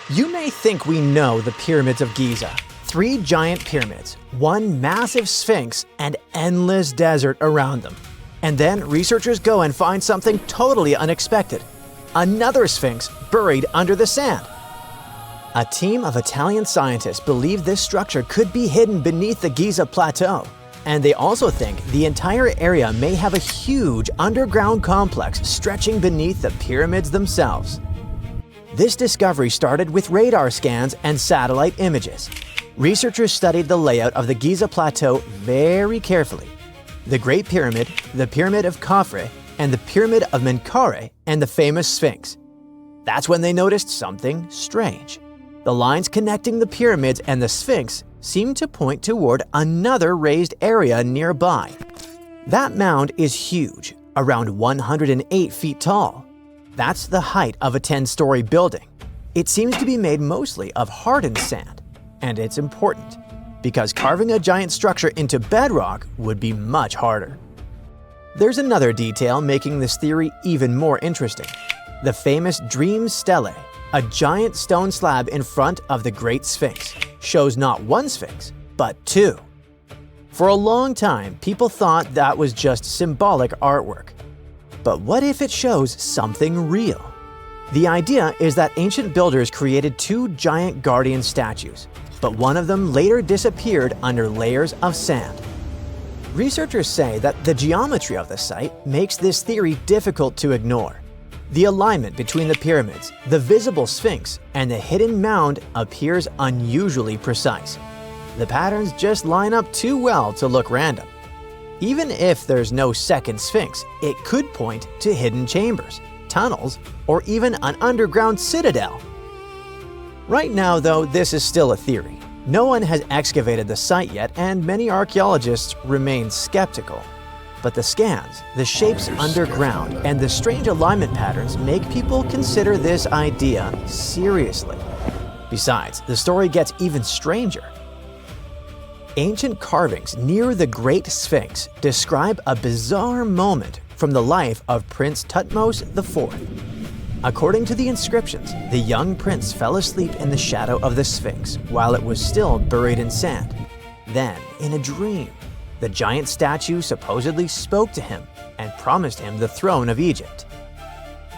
You may think we know the pyramids of Giza. 3 giant pyramids, 1 massive sphinx, and endless desert around them. And then researchers go and find something totally unexpected. Another sphinx buried under the sand. A team of Italian scientists believe this structure could be hidden beneath the Giza plateau. And they also think the entire area may have a huge underground complex stretching beneath the pyramids themselves. This discovery started with radar scans and satellite images. Researchers studied the layout of the Giza Plateau very carefully. The Great Pyramid, the Pyramid of Khafre, and the Pyramid of Menkaure, and the famous Sphinx. That's when they noticed something strange. The lines connecting the pyramids and the Sphinx seemed to point toward another raised area nearby. That mound is huge, around 108 feet tall. That's the height of a 10-story building. It seems to be made mostly of hardened sand. And it's important, because carving a giant structure into bedrock would be much harder. There's another detail making this theory even more interesting. The famous Dream Stele, a giant stone slab in front of the Great Sphinx, shows not 1 sphinx, but 2. For a long time, people thought that was just symbolic artwork. But what if it shows something real? The idea is that ancient builders created 2 giant guardian statues, but one of them later disappeared under layers of sand. Researchers say that the geometry of the site makes this theory difficult to ignore. The alignment between the pyramids, the visible sphinx, and the hidden mound appears unusually precise. The patterns just line up too well to look random. Even if there's no second sphinx, it could point to hidden chambers, tunnels, or even an underground citadel. Right now, though, this is still a theory. No one has excavated the site yet, and many archaeologists remain skeptical. But the scans, the shapes underground, and the strange alignment patterns make people consider this idea seriously. Besides, the story gets even stranger. Ancient carvings near the Great Sphinx describe a bizarre moment from the life of Prince Thutmose IV. According to the inscriptions, the young prince fell asleep in the shadow of the Sphinx while it was still buried in sand. Then, in a dream, the giant statue supposedly spoke to him and promised him the throne of Egypt.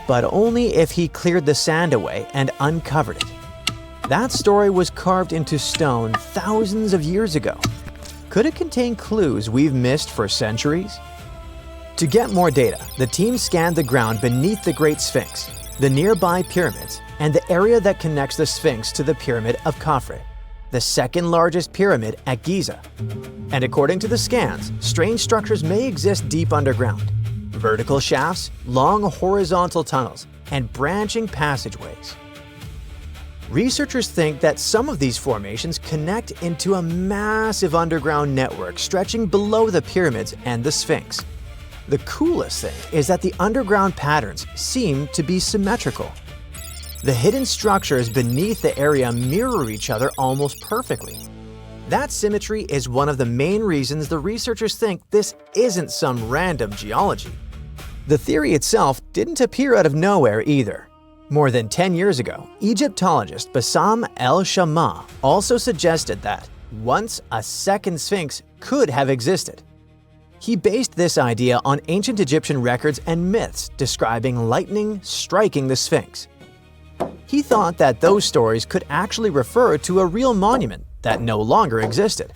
But only if he cleared the sand away and uncovered it. That story was carved into stone thousands of years ago. Could it contain clues we've missed for centuries? To get more data, the team scanned the ground beneath the Great Sphinx, the nearby pyramids, and the area that connects the Sphinx to the Pyramid of Khafre, the second largest pyramid at Giza. And according to the scans, strange structures may exist deep underground. Vertical shafts, long horizontal tunnels, and branching passageways. Researchers think that some of these formations connect into a massive underground network stretching below the pyramids and the Sphinx. The coolest thing is that the underground patterns seem to be symmetrical. The hidden structures beneath the area mirror each other almost perfectly. That symmetry is one of the main reasons the researchers think this isn't some random geology. The theory itself didn't appear out of nowhere either. More than 10 years ago, Egyptologist Bassam el-Shamma also suggested that once a second Sphinx could have existed. He based this idea on ancient Egyptian records and myths describing lightning striking the Sphinx. He thought that those stories could actually refer to a real monument that no longer existed.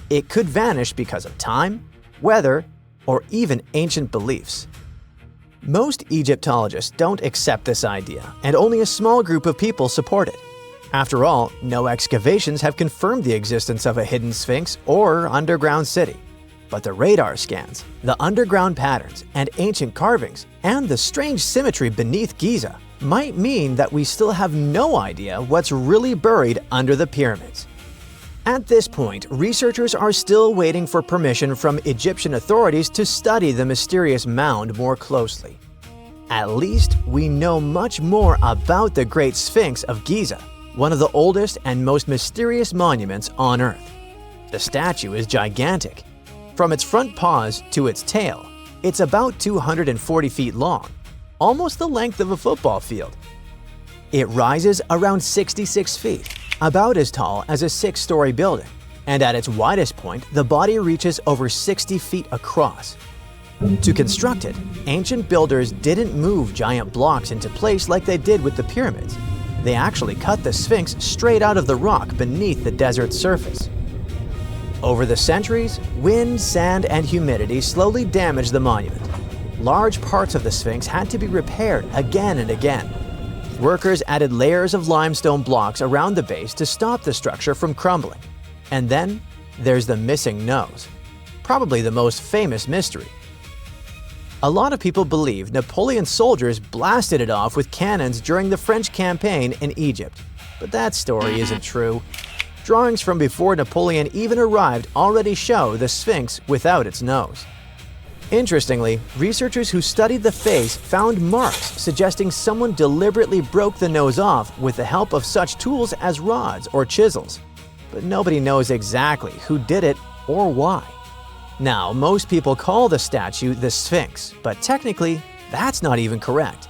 It could vanish because of time, weather, or even ancient beliefs. Most Egyptologists don't accept this idea, and only a small group of people support it. After all, no excavations have confirmed the existence of a hidden Sphinx or underground city. But the radar scans, the underground patterns and ancient carvings, and the strange symmetry beneath Giza might mean that we still have no idea what's really buried under the pyramids. At this point, researchers are still waiting for permission from Egyptian authorities to study the mysterious mound more closely. At least we know much more about the Great Sphinx of Giza, one of the oldest and most mysterious monuments on Earth. The statue is gigantic. From its front paws to its tail, it's about 240 feet long, almost the length of a football field. It rises around 66 feet, about as tall as a 6-story building, and at its widest point, the body reaches over 60 feet across. To construct it, ancient builders didn't move giant blocks into place like they did with the pyramids. They actually cut the Sphinx straight out of the rock beneath the desert's surface. Over the centuries, wind, sand, and humidity slowly damaged the monument. Large parts of the Sphinx had to be repaired again and again. Workers added layers of limestone blocks around the base to stop the structure from crumbling. And then there's the missing nose, probably the most famous mystery. A lot of people believe Napoleon's soldiers blasted it off with cannons during the French campaign in Egypt, but that story isn't true. Drawings from before Napoleon even arrived already show the Sphinx without its nose. Interestingly, researchers who studied the face found marks suggesting someone deliberately broke the nose off with the help of such tools as rods or chisels. But nobody knows exactly who did it or why. Now, most people call the statue the Sphinx, but technically, that's not even correct.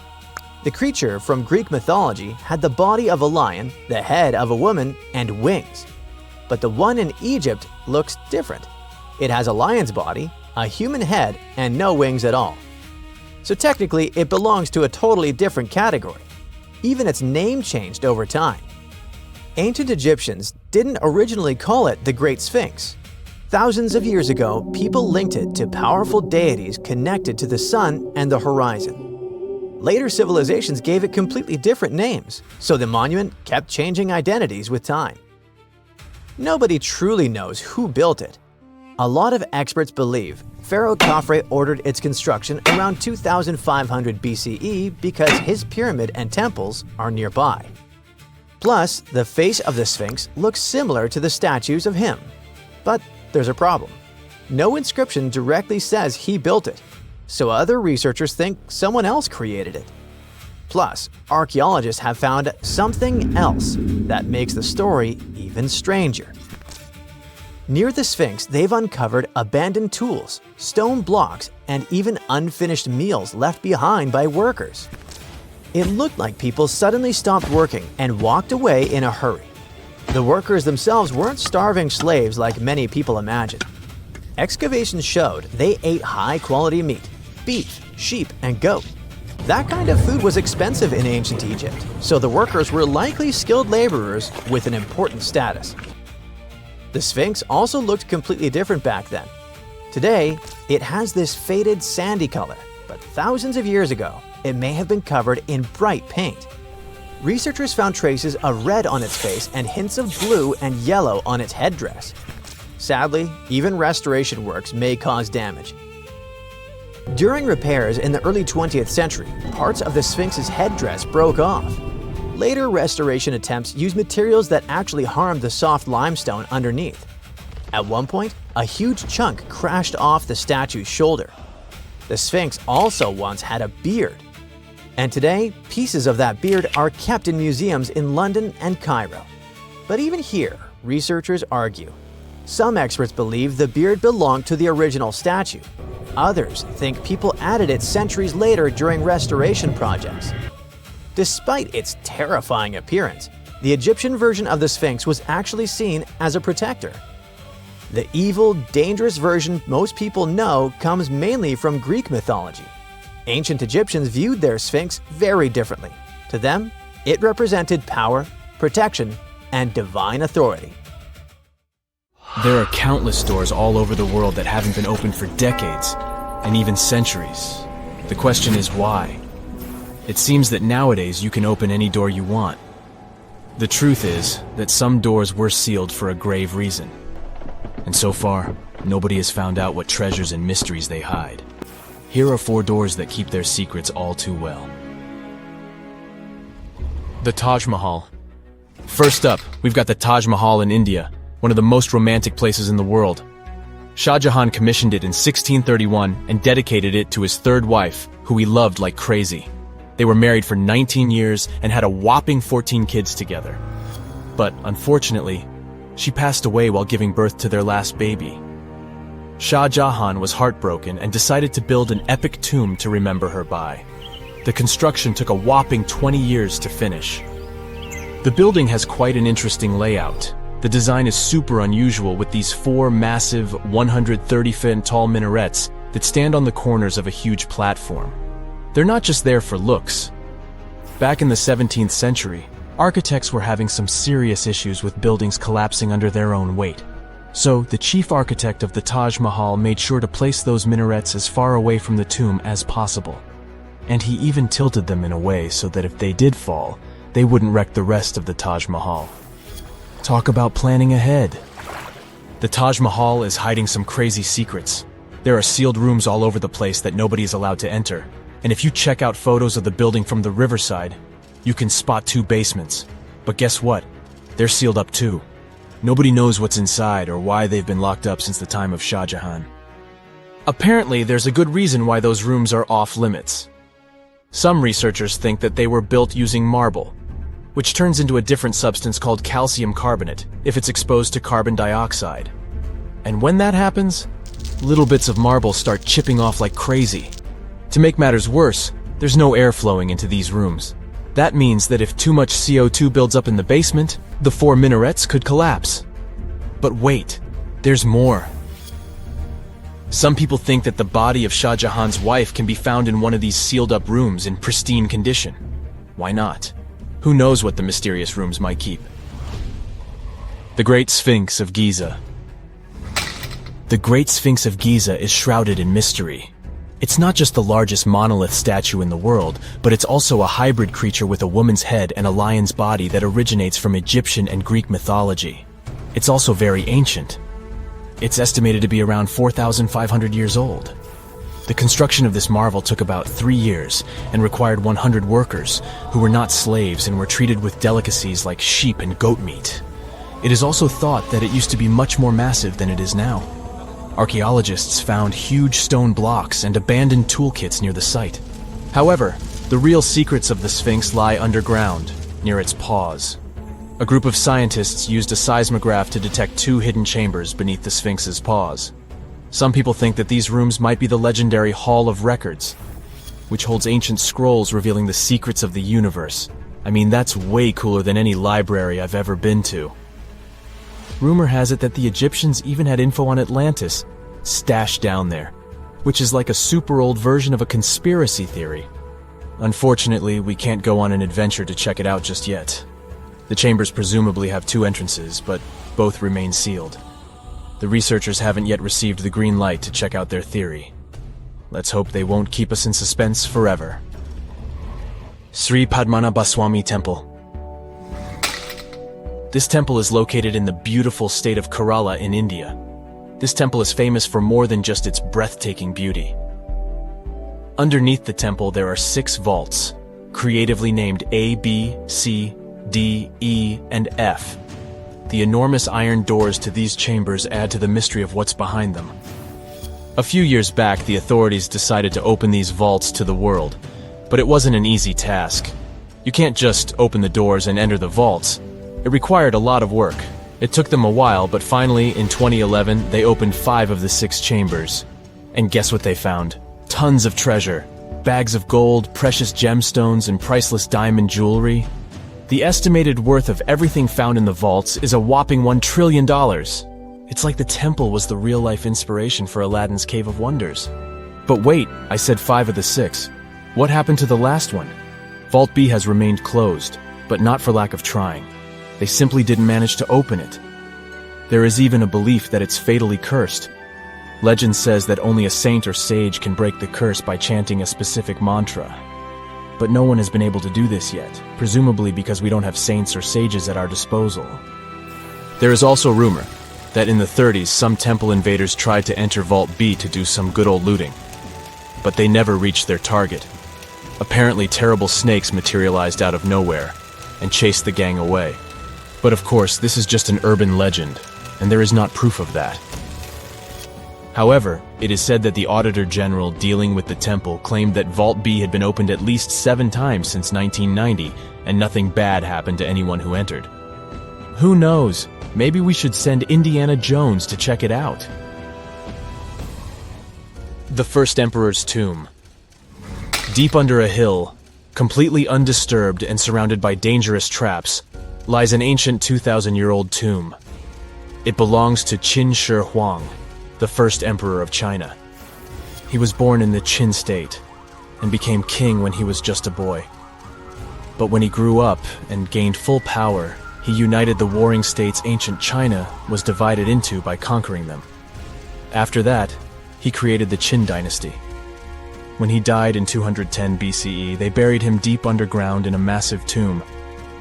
The creature from Greek mythology had the body of a lion, the head of a woman, and wings. But the one in Egypt looks different. It has a lion's body, a human head, and no wings at all. So technically, it belongs to a totally different category. Even its name changed over time. Ancient Egyptians didn't originally call it the Great Sphinx. Thousands of years ago, people linked it to powerful deities connected to the sun and the horizon. Later civilizations gave it completely different names, so the monument kept changing identities with time. Nobody truly knows who built it. A lot of experts believe Pharaoh Khafre ordered its construction around 2500 BCE because his pyramid and temples are nearby. Plus, the face of the Sphinx looks similar to the statues of him. But there's a problem. No inscription directly says he built it, so other researchers think someone else created it. Plus, archaeologists have found something else that makes the story even stranger. Near the Sphinx, they've uncovered abandoned tools, stone blocks, and even unfinished meals left behind by workers. It looked like people suddenly stopped working and walked away in a hurry. The workers themselves weren't starving slaves like many people imagine. Excavations showed they ate high-quality meat, beef, sheep, and goat. That kind of food was expensive in ancient Egypt, so the workers were likely skilled laborers with an important status. The Sphinx also looked completely different back then. Today, it has this faded sandy color, but thousands of years ago, it may have been covered in bright paint. Researchers found traces of red on its face and hints of blue and yellow on its headdress. Sadly, even restoration works may cause damage. During repairs in the early 20th century, parts of the Sphinx's headdress broke off. Later restoration attempts used materials that actually harmed the soft limestone underneath. At one point, a huge chunk crashed off the statue's shoulder. The Sphinx also once had a beard. And today, pieces of that beard are kept in museums in London and Cairo. But even here, researchers argue. Some experts believe the beard belonged to the original statue. Others think people added it centuries later during restoration projects. Despite its terrifying appearance, the Egyptian version of the Sphinx was actually seen as a protector. The evil, dangerous version most people know comes mainly from Greek mythology. Ancient Egyptians viewed their Sphinx very differently. To them, it represented power, protection, and divine authority. There are countless doors all over the world that haven't been opened for decades, and even centuries. The question is why? It seems that nowadays you can open any door you want. The truth is that some doors were sealed for a grave reason. And so far, nobody has found out what treasures and mysteries they hide. Here are 4 doors that keep their secrets all too well. The Taj Mahal. First up, we've got the Taj Mahal in India, one of the most romantic places in the world. Shah Jahan commissioned it in 1631 and dedicated it to his 3rd wife, who he loved like crazy. They were married for 19 years and had a whopping 14 kids together. But unfortunately, she passed away while giving birth to their last baby. Shah Jahan was heartbroken and decided to build an epic tomb to remember her by. The construction took a whopping 20 years to finish. The building has quite an interesting layout. The design is super unusual with these four massive 130-foot tall minarets that stand on the corners of a huge platform. They're not just there for looks. Back in the 17th century, architects were having some serious issues with buildings collapsing under their own weight. So, the chief architect of the Taj Mahal made sure to place those minarets as far away from the tomb as possible. And he even tilted them in a way so that if they did fall, they wouldn't wreck the rest of the Taj Mahal. Talk about planning ahead. The Taj Mahal is hiding some crazy secrets. There are sealed rooms all over the place that nobody is allowed to enter. And if you check out photos of the building from the riverside, you can spot 2 basements. But guess what? They're sealed up too. Nobody knows what's inside or why they've been locked up since the time of Shah Jahan. Apparently, there's a good reason why those rooms are off limits. Some researchers think that they were built using marble, which turns into a different substance called calcium carbonate if it's exposed to carbon dioxide. And when that happens, little bits of marble start chipping off like crazy. To make matters worse, there's no air flowing into these rooms. That means that if too much CO2 builds up in the basement, the 4 minarets could collapse. But wait, there's more. Some people think that the body of Shah Jahan's wife can be found in one of these sealed-up rooms in pristine condition. Why not? Who knows what the mysterious rooms might keep? The Great Sphinx of Giza. The Great Sphinx of Giza is shrouded in mystery. It's not just the largest monolith statue in the world, but it's also a hybrid creature with a woman's head and a lion's body that originates from Egyptian and Greek mythology. It's also very ancient. It's estimated to be around 4,500 years old. The construction of this marvel took about 3 years and required 100 workers who were not slaves and were treated with delicacies like sheep and goat meat. It is also thought that it used to be much more massive than it is now. Archaeologists found huge stone blocks and abandoned toolkits near the site. However, the real secrets of the Sphinx lie underground, near its paws. A group of scientists used a seismograph to detect 2 hidden chambers beneath the Sphinx's paws. Some people think that these rooms might be the legendary Hall of Records, which holds ancient scrolls revealing the secrets of the universe. I mean, that's way cooler than any library I've ever been to. Rumor has it that the Egyptians even had info on Atlantis stashed down there, which is like a super old version of a conspiracy theory. Unfortunately, we can't go on an adventure to check it out just yet. The chambers presumably have 2 entrances, but both remain sealed. The researchers haven't yet received the green light to check out their theory. Let's hope they won't keep us in suspense forever. Sri Padmanabhaswamy Temple. This temple is located in the beautiful state of Kerala in India. This temple is famous for more than just its breathtaking beauty. Underneath the temple there are 6 vaults, creatively named A, B, C, D, E, and F. The enormous iron doors to these chambers add to the mystery of what's behind them. A few years back, the authorities decided to open these vaults to the world, but it wasn't an easy task. You can't just open the doors and enter the vaults. It required a lot of work. It took them a while, but finally, in 2011, they opened 5 of the 6 chambers. And guess what they found? Tons of treasure. Bags of gold, precious gemstones, and priceless diamond jewelry. The estimated worth of everything found in the vaults is a whopping $1 trillion. It's like the temple was the real-life inspiration for Aladdin's Cave of Wonders. But wait, I said 5 of the 6. What happened to the last one? Vault B has remained closed, but not for lack of trying. They simply didn't manage to open it. There is even a belief that it's fatally cursed. Legend says that only a saint or sage can break the curse by chanting a specific mantra. But no one has been able to do this yet, presumably because we don't have saints or sages at our disposal. There is also rumor that in the 30s some temple invaders tried to enter Vault B to do some good old looting. But they never reached their target. Apparently terrible snakes materialized out of nowhere and chased the gang away. But of course, this is just an urban legend, and there is not proof of that. However, it is said that the Auditor General dealing with the temple claimed that Vault B had been opened at least 7 times since 1990, and nothing bad happened to anyone who entered. Who knows? Maybe we should send Indiana Jones to check it out. The First Emperor's Tomb. Deep under a hill, completely undisturbed and surrounded by dangerous traps, lies an ancient 2,000-year-old tomb. It belongs to Qin Shi Huang, the first emperor of China. He was born in the Qin state and became king when he was just a boy. But when he grew up and gained full power, he united the warring states ancient China was divided into by conquering them. After that, he created the Qin dynasty. When he died in 210 BCE, they buried him deep underground in a massive tomb.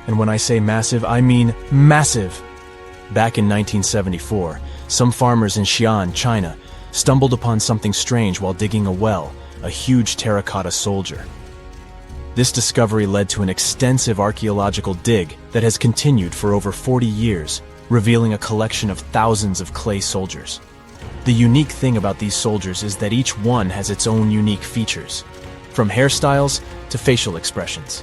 And when I say massive, I mean massive! Back in 1974, some farmers in Xi'an, China, stumbled upon something strange while digging a well, a huge terracotta soldier. This discovery led to an extensive archaeological dig that has continued for over 40 years, revealing a collection of thousands of clay soldiers. The unique thing about these soldiers is that each one has its own unique features, from hairstyles to facial expressions.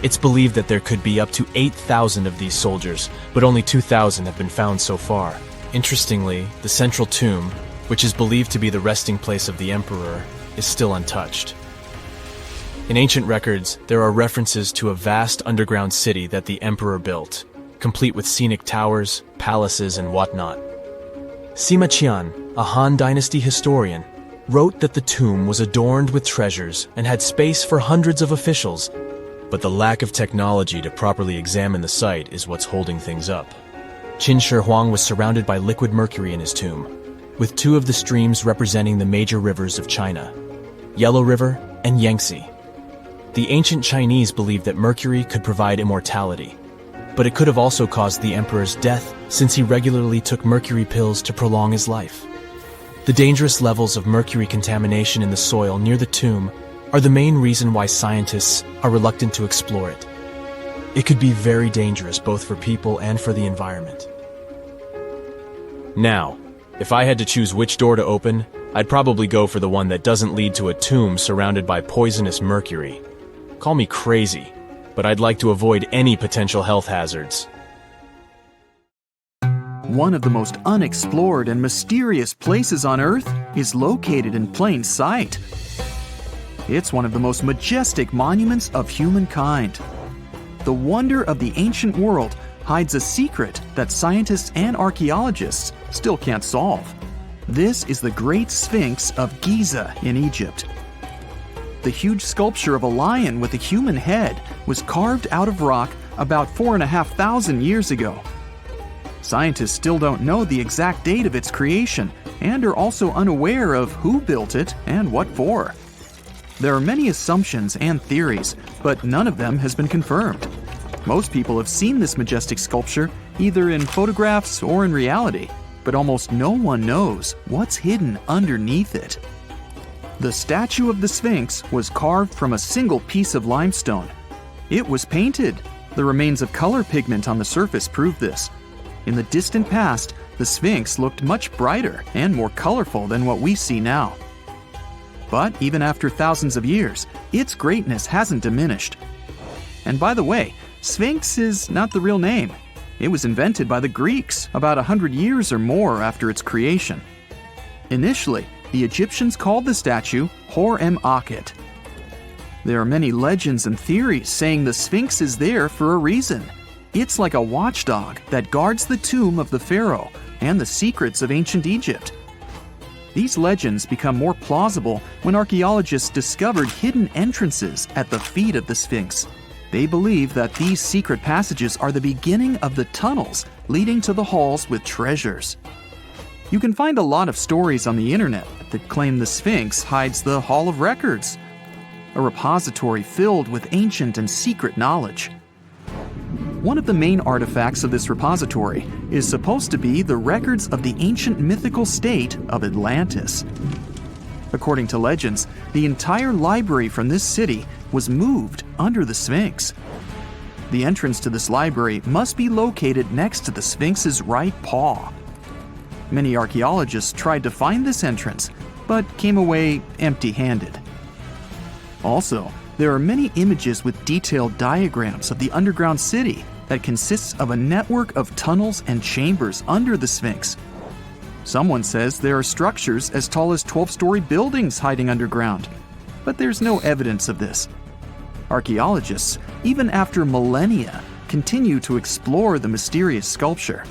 It's believed that there could be up to 8,000 of these soldiers, but only 2,000 have been found so far. Interestingly, the central tomb, which is believed to be the resting place of the emperor, is still untouched. In ancient records, there are references to a vast underground city that the emperor built, complete with scenic towers, palaces, and whatnot. Sima Qian, a Han Dynasty historian, wrote that the tomb was adorned with treasures and had space for hundreds of officials, but the lack of technology to properly examine the site is what's holding things up. Qin Shi Huang was surrounded by liquid mercury in his tomb, with two of the streams representing the major rivers of China, Yellow River and Yangtze. The ancient Chinese believed that mercury could provide immortality, but it could have also caused the emperor's death since he regularly took mercury pills to prolong his life. The dangerous levels of mercury contamination in the soil near the tomb are the main reason why scientists are reluctant to explore it. It could be very dangerous both for people and for the environment. Now, if I had to choose which door to open, I'd probably go for the one that doesn't lead to a tomb surrounded by poisonous mercury. Call me crazy, but I'd like to avoid any potential health hazards. One of the most unexplored and mysterious places on Earth is located in plain sight. It's one of the most majestic monuments of humankind. The wonder of the ancient world hides a secret that scientists and archaeologists still can't solve. This is the Great Sphinx of Giza in Egypt. The huge sculpture of a lion with a human head was carved out of rock about 4,500 years ago. Scientists still don't know the exact date of its creation and are also unaware of who built it and what for. There are many assumptions and theories, but none of them has been confirmed. Most people have seen this majestic sculpture either in photographs or in reality, but almost no one knows what's hidden underneath it. The statue of the Sphinx was carved from a single piece of limestone. It was painted. The remains of color pigment on the surface prove this. In the distant past, the Sphinx looked much brighter and more colorful than what we see now. But even after thousands of years, its greatness hasn't diminished. And by the way, Sphinx is not the real name. It was invented by the Greeks about 100 years or more after its creation. Initially, the Egyptians called the statue Hor-em-Akhet. There are many legends and theories saying the Sphinx is there for a reason. It's like a watchdog that guards the tomb of the pharaoh and the secrets of ancient Egypt. These legends become more plausible when archaeologists discovered hidden entrances at the feet of the Sphinx. They believe that these secret passages are the beginning of the tunnels leading to the halls with treasures. You can find a lot of stories on the internet that claim the Sphinx hides the Hall of Records, a repository filled with ancient and secret knowledge. One of the main artifacts of this repository is supposed to be the records of the ancient mythical state of Atlantis. According to legends, the entire library from this city was moved under the Sphinx. The entrance to this library must be located next to the Sphinx's right paw. Many archaeologists tried to find this entrance, but came away empty-handed. Also, there are many images with detailed diagrams of the underground city that consists of a network of tunnels and chambers under the Sphinx. Someone says there are structures as tall as 12-story buildings hiding underground, but there's no evidence of this. Archaeologists, even after millennia, continue to explore the mysterious sculpture.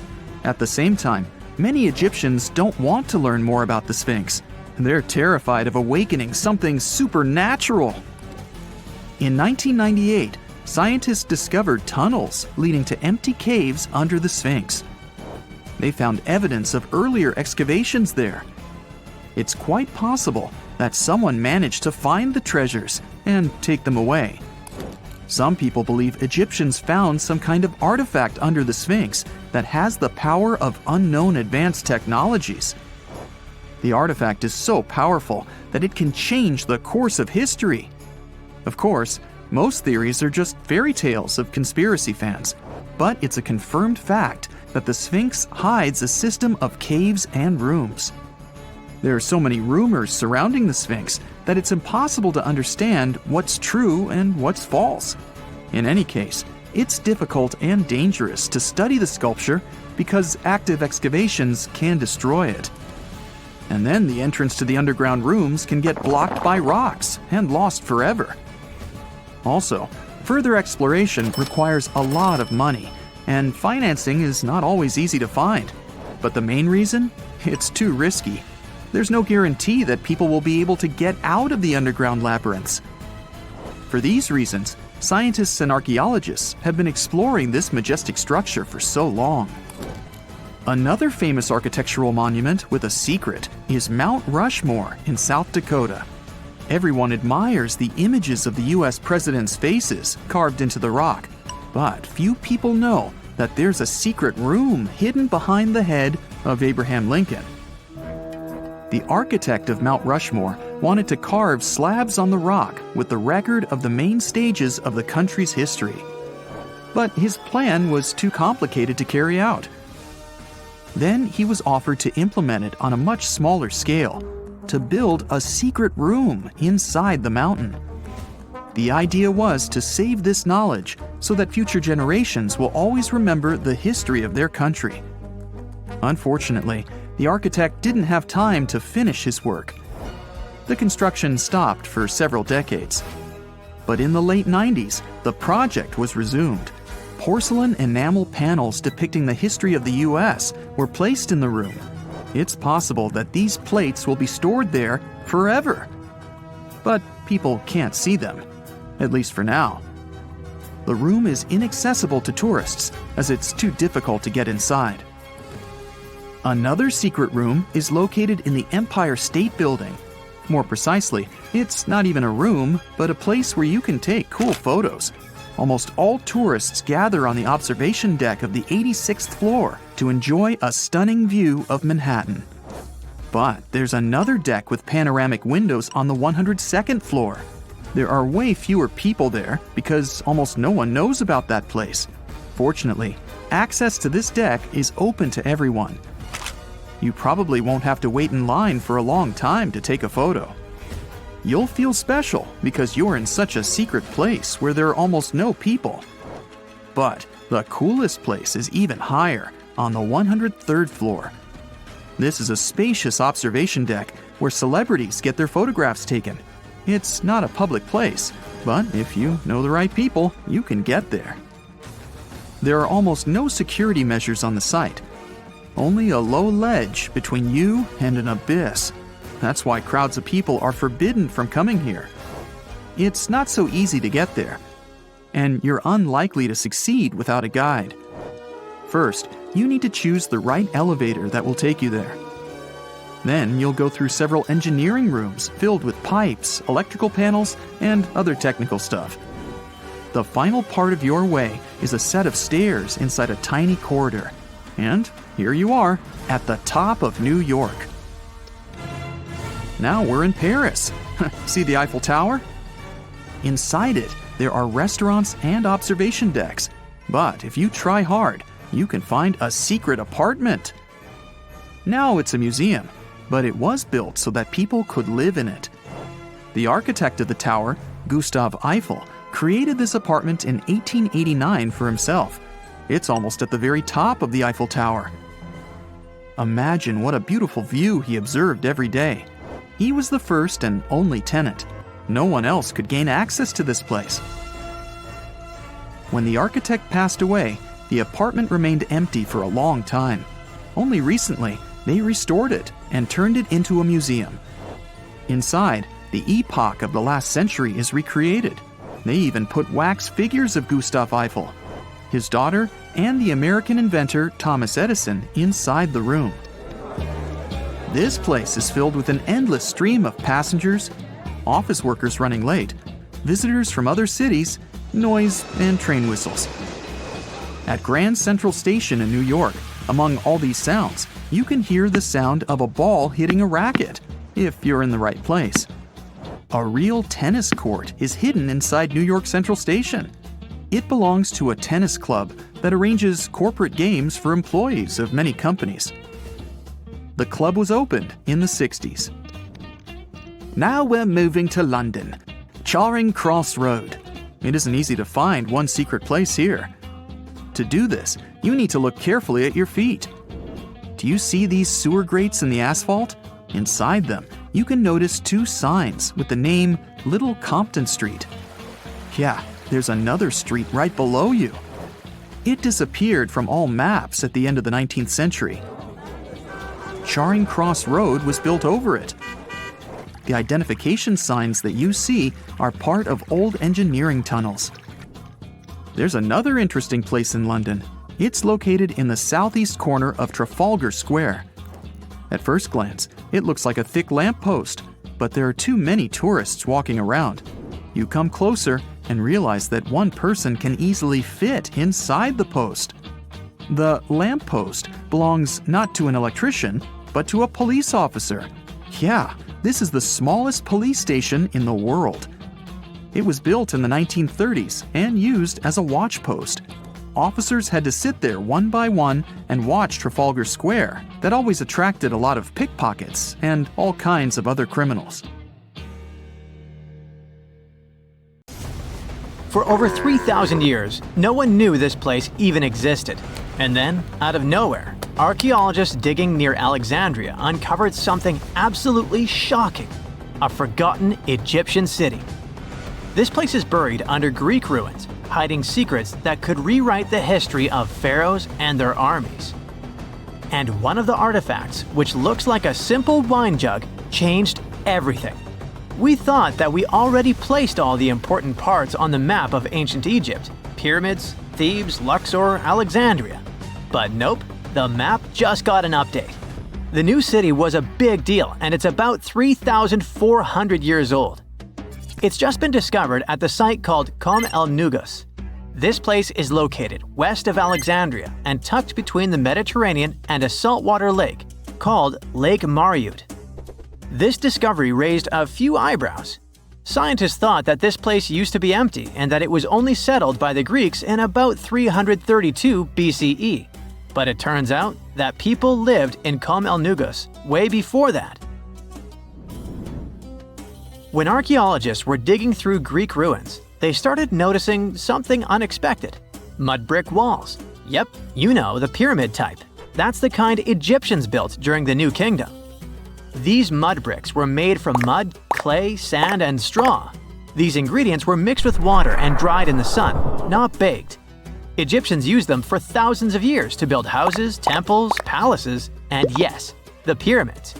At the same time, many Egyptians don't want to learn more about the Sphinx. They're terrified of awakening something supernatural. In 1998, scientists discovered tunnels leading to empty caves under the Sphinx. They found evidence of earlier excavations there. It's quite possible that someone managed to find the treasures and take them away. Some people believe Egyptians found some kind of artifact under the Sphinx that has the power of unknown advanced technologies. The artifact is so powerful that it can change the course of history. Of course, most theories are just fairy tales of conspiracy fans, but it's a confirmed fact that the Sphinx hides a system of caves and rooms. There are so many rumors surrounding the Sphinx that it's impossible to understand what's true and what's false. In any case, it's difficult and dangerous to study the sculpture because active excavations can destroy it. And then the entrance to the underground rooms can get blocked by rocks and lost forever. Also, further exploration requires a lot of money, and financing is not always easy to find. But the main reason? It's too risky. There's no guarantee that people will be able to get out of the underground labyrinths. For these reasons, scientists and archaeologists have been exploring this majestic structure for so long. Another famous architectural monument with a secret is Mount Rushmore in South Dakota. Everyone admires the images of the US presidents' faces carved into the rock, but few people know that there's a secret room hidden behind the head of Abraham Lincoln. The architect of Mount Rushmore wanted to carve slabs on the rock with the record of the main stages of the country's history. But his plan was too complicated to carry out. Then he was offered to implement it on a much smaller scale, to build a secret room inside the mountain. The idea was to save this knowledge so that future generations will always remember the history of their country. Unfortunately, the architect didn't have time to finish his work. The construction stopped for several decades. But in the late 90s, the project was resumed. Porcelain enamel panels depicting the history of the US were placed in the room. It's possible that these plates will be stored there forever. But people can't see them, at least for now. The room is inaccessible to tourists as it's too difficult to get inside. Another secret room is located in the Empire State Building. More precisely, it's not even a room, but a place where you can take cool photos. Almost all tourists gather on the observation deck of the 86th floor to enjoy a stunning view of Manhattan. But there's another deck with panoramic windows on the 102nd floor. There are way fewer people there because almost no one knows about that place. Fortunately, access to this deck is open to everyone. You probably won't have to wait in line for a long time to take a photo. You'll feel special because you're in such a secret place where there are almost no people. But the coolest place is even higher, on the 103rd floor. This is a spacious observation deck where celebrities get their photographs taken. It's not a public place, but if you know the right people, you can get there. There are almost no security measures on the site. Only a low ledge between you and an abyss. That's why crowds of people are forbidden from coming here. It's not so easy to get there, and you're unlikely to succeed without a guide. First, you need to choose the right elevator that will take you there. Then you'll go through several engineering rooms filled with pipes, electrical panels, and other technical stuff. The final part of your way is a set of stairs inside a tiny corridor. And here you are, at the top of New York. Now we're in Paris. See the Eiffel Tower? Inside it, there are restaurants and observation decks. But if you try hard, you can find a secret apartment. Now it's a museum, but it was built so that people could live in it. The architect of the tower, Gustav Eiffel, created this apartment in 1889 for himself. It's almost at the very top of the Eiffel Tower. Imagine what a beautiful view he observed every day. He was the first and only tenant. No one else could gain access to this place. When the architect passed away, the apartment remained empty for a long time. Only recently, they restored it and turned it into a museum. Inside, the epoch of the last century is recreated. They even put wax figures of Gustav Eiffel, his daughter, and the American inventor Thomas Edison inside the room. This place is filled with an endless stream of passengers, office workers running late, visitors from other cities, noise, and train whistles. At Grand Central Station in New York, among all these sounds, you can hear the sound of a ball hitting a racket, if you're in the right place. A real tennis court is hidden inside New York Central Station. It belongs to a tennis club that arranges corporate games for employees of many companies. The club was opened in the 60s. Now we're moving to London, Charing Cross Road. It isn't easy to find one secret place here. To do this, you need to look carefully at your feet. Do you see these sewer grates in the asphalt? Inside them, you can notice two signs with the name Little Compton Street. Yeah, there's another street right below you. It disappeared from all maps at the end of the 19th century. Charing Cross Road was built over it. The identification signs that you see are part of old engineering tunnels. There's another interesting place in London. It's located in the southeast corner of Trafalgar Square. At first glance, it looks like a thick lamppost, but there are too many tourists walking around. You come closer and realize that one person can easily fit inside the post. The lamppost belongs not to an electrician, but to a police officer. Yeah, this is the smallest police station in the world. It was built in the 1930s and used as a watch post. Officers had to sit there one by one and watch Trafalgar Square. That always attracted a lot of pickpockets and all kinds of other criminals. For over 3,000 years, no one knew this place even existed. And then, out of nowhere, archaeologists digging near Alexandria uncovered something absolutely shocking: a forgotten Egyptian city. This place is buried under Greek ruins, hiding secrets that could rewrite the history of pharaohs and their armies. And one of the artifacts, which looks like a simple wine jug, changed everything. We thought that we already placed all the important parts on the map of ancient Egypt: pyramids, Thebes, Luxor, Alexandria. But nope, the map just got an update. The new city was a big deal, and it's about 3,400 years old. It's just been discovered at the site called Kom el Nugus. This place is located west of Alexandria and tucked between the Mediterranean and a saltwater lake called Lake Mariut. This discovery raised a few eyebrows. Scientists thought that this place used to be empty and that it was only settled by the Greeks in about 332 BCE. But it turns out that people lived in Kom el Nugus way before that. When archaeologists were digging through Greek ruins, they started noticing something unexpected: mud brick walls. Yep, you know, the pyramid type. That's the kind Egyptians built during the New Kingdom. These mud bricks were made from mud, clay, sand, and straw. These ingredients were mixed with water and dried in the sun, not baked. Egyptians used them for thousands of years to build houses, temples, palaces, and yes, the pyramids.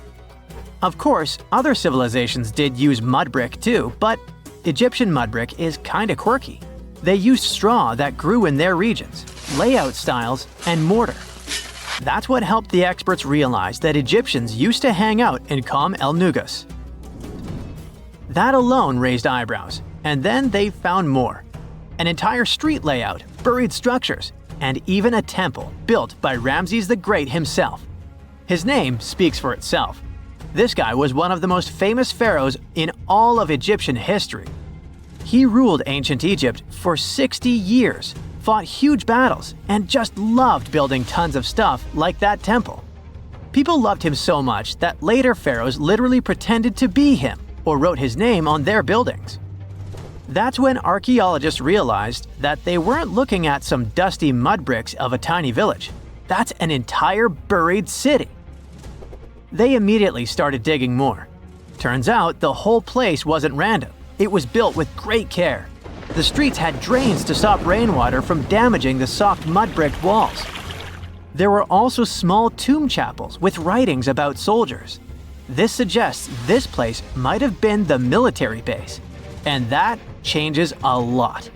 Of course, other civilizations did use mud brick too, but Egyptian mud brick is kinda quirky. They used straw that grew in their regions, layout styles, and mortar. That's what helped the experts realize that Egyptians used to hang out in Kom el Nugus. That alone raised eyebrows, and then they found more: an entire street layout, buried structures, and even a temple built by Ramses the Great himself. His name speaks for itself. This guy was one of the most famous pharaohs in all of Egyptian history. He ruled ancient Egypt for 60 years, fought huge battles, and just loved building tons of stuff like that temple. People loved him so much that later pharaohs literally pretended to be him or wrote his name on their buildings. That's when archaeologists realized that they weren't looking at some dusty mud bricks of a tiny village. That's an entire buried city. They immediately started digging more. Turns out the whole place wasn't random. It was built with great care. The streets had drains to stop rainwater from damaging the soft mud-bricked walls. There were also small tomb chapels with writings about soldiers. This suggests this place might have been the military base, and that changes a lot.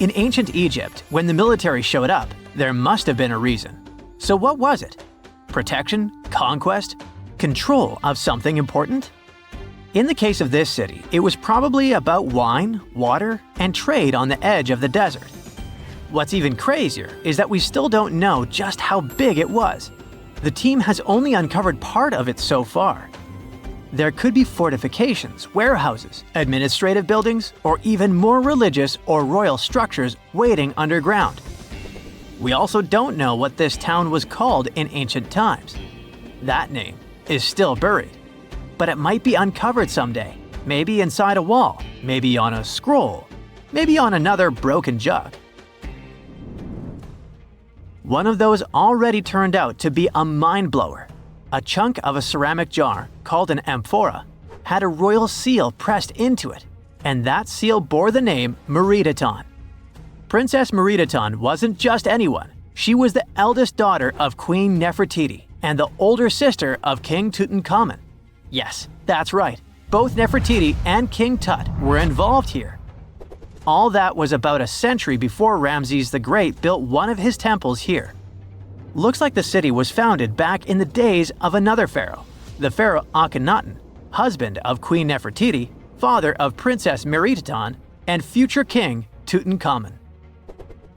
In ancient Egypt, when the military showed up, there must have been a reason. So what was it? Protection? Conquest? Control of something important? In the case of this city, it was probably about wine, water, and trade on the edge of the desert. What's even crazier is that we still don't know just how big it was. The team has only uncovered part of it so far. There could be fortifications, warehouses, administrative buildings, or even more religious or royal structures waiting underground. We also don't know what this town was called in ancient times. That name is still buried. But it might be uncovered someday, maybe inside a wall, maybe on a scroll, maybe on another broken jug. One of those already turned out to be a mind-blower. A chunk of a ceramic jar, called an amphora, had a royal seal pressed into it, and that seal bore the name Meritaton. Princess Meritaton wasn't just anyone. She was the eldest daughter of Queen Nefertiti and the older sister of King Tutankhamun. Yes, that's right. Both Nefertiti and King Tut were involved here. All that was about a century before Ramses the Great built one of his temples here. Looks like the city was founded back in the days of another pharaoh, the pharaoh Akhenaten, husband of Queen Nefertiti, father of Princess Meritaton, and future king Tutankhamun.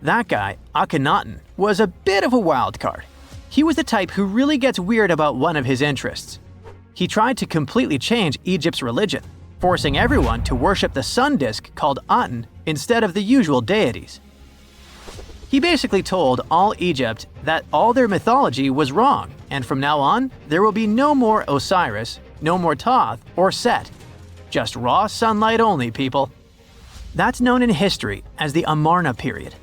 That guy, Akhenaten, was a bit of a wild card. He was the type who really gets weird about one of his interests. He tried to completely change Egypt's religion, forcing everyone to worship the sun disk called Aten instead of the usual deities. He basically told all Egypt that all their mythology was wrong, and from now on, there will be no more Osiris, no more Thoth or Set. Just raw sunlight only, people. That's known in history as the Amarna period.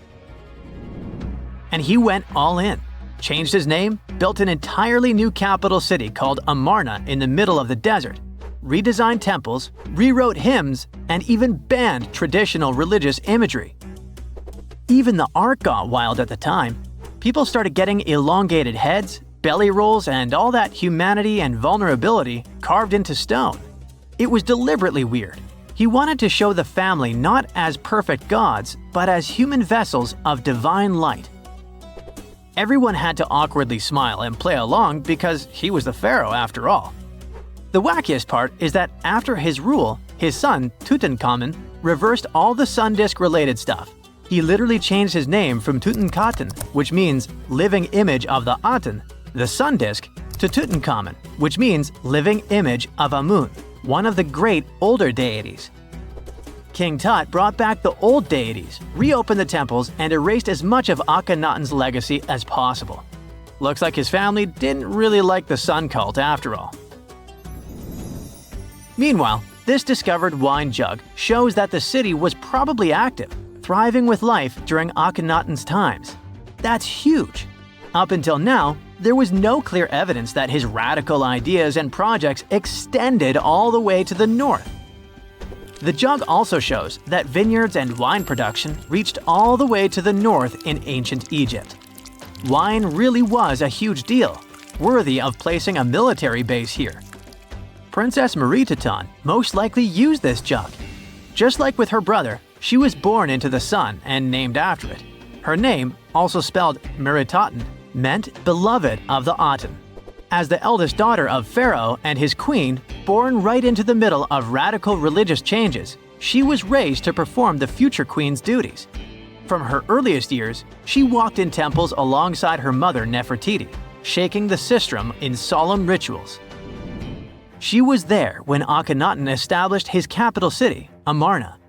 And he went all in. Changed his name, built an entirely new capital city called Amarna in the middle of the desert, redesigned temples, rewrote hymns, and even banned traditional religious imagery. Even the art got wild at the time. People started getting elongated heads, belly rolls, and all that humanity and vulnerability carved into stone. It was deliberately weird. He wanted to show the family not as perfect gods, but as human vessels of divine light. Everyone had to awkwardly smile and play along because he was the pharaoh after all. The wackiest part is that after his rule, his son, Tutankhamun, reversed all the sun disk-related stuff. He literally changed his name from Tutankhaten, which means living image of the Aten, the sun disk, to Tutankhamun, which means living image of Amun, one of the great older deities. King Tut brought back the old deities, reopened the temples, and erased as much of Akhenaten's legacy as possible. Looks like his family didn't really like the sun cult after all. Meanwhile, this discovered wine jug shows that the city was probably active, thriving with life during Akhenaten's times. That's huge. Up until now, there was no clear evidence that his radical ideas and projects extended all the way to the north. The jug also shows that vineyards and wine production reached all the way to the north in ancient Egypt. Wine really was a huge deal, worthy of placing a military base here. Princess Meritaton most likely used this jug. Just like with her brother, she was born into the sun and named after it. Her name, also spelled Meritaten, meant beloved of the Aten. As the eldest daughter of Pharaoh and his queen, born right into the middle of radical religious changes, she was raised to perform the future queen's duties. From her earliest years, she walked in temples alongside her mother Nefertiti, shaking the sistrum in solemn rituals. She was there when Akhenaten established his capital city, Amarna.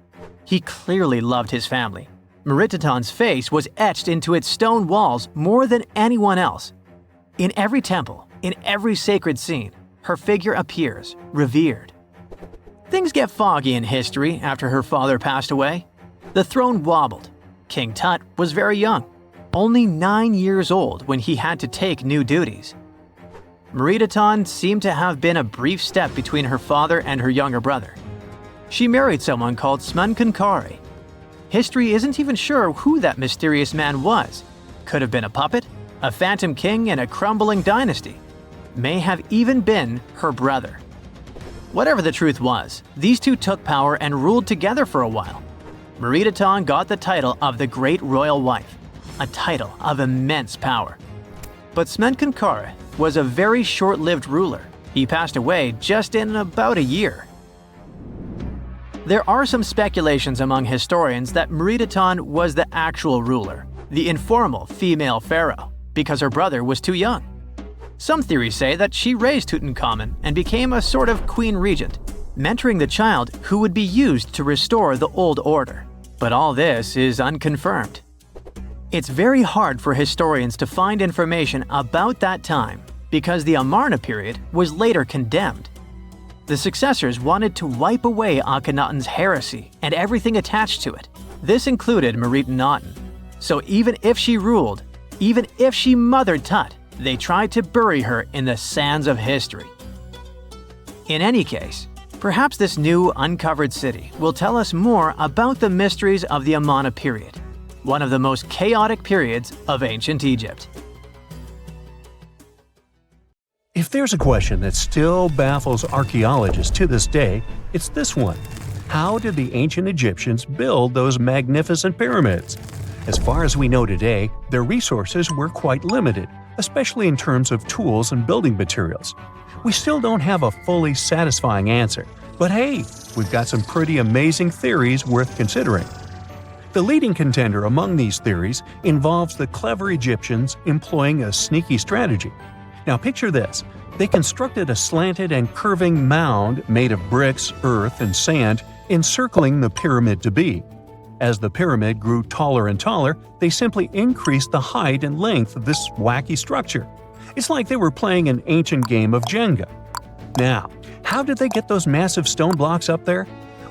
He clearly loved his family. Meritaton's face was etched into its stone walls more than anyone else. In every temple, in every sacred scene, her figure appears, revered. Things get foggy in history after her father passed away. The throne wobbled. King Tut was very young, only 9 years old when he had to take new duties. Meritaton seemed to have been a brief step between her father and her younger brother. She married someone called Smenkhkare. History isn't even sure who that mysterious man was. Could have been a puppet, a phantom king in a crumbling dynasty. May have even been her brother. Whatever the truth was, these two took power and ruled together for a while. Meredaton got the title of the Great Royal Wife, a title of immense power. But Smenkhkare was a very short-lived ruler. He passed away just in about a year. There are some speculations among historians that Meredaton was the actual ruler, the informal female pharaoh, because her brother was too young. Some theories say that she raised Tutankhamun and became a sort of queen regent, mentoring the child who would be used to restore the old order. But all this is unconfirmed. It's very hard for historians to find information about that time because the Amarna period was later condemned. The successors wanted to wipe away Akhenaten's heresy and everything attached to it. This included Meredaten. So even if she ruled, even if she mothered Tut, they tried to bury her in the sands of history. In any case, perhaps this new uncovered city will tell us more about the mysteries of the Amarna period, one of the most chaotic periods of ancient Egypt. If there's a question that still baffles archaeologists to this day, it's this one. How did the ancient Egyptians build those magnificent pyramids? As far as we know today, their resources were quite limited, especially in terms of tools and building materials. We still don't have a fully satisfying answer, but hey, we've got some pretty amazing theories worth considering. The leading contender among these theories involves the clever Egyptians employing a sneaky strategy. Now picture this. They constructed a slanted and curving mound made of bricks, earth, and sand encircling the pyramid to be. As the pyramid grew taller and taller, they simply increased the height and length of this wacky structure. It's like they were playing an ancient game of Jenga. Now, how did they get those massive stone blocks up there?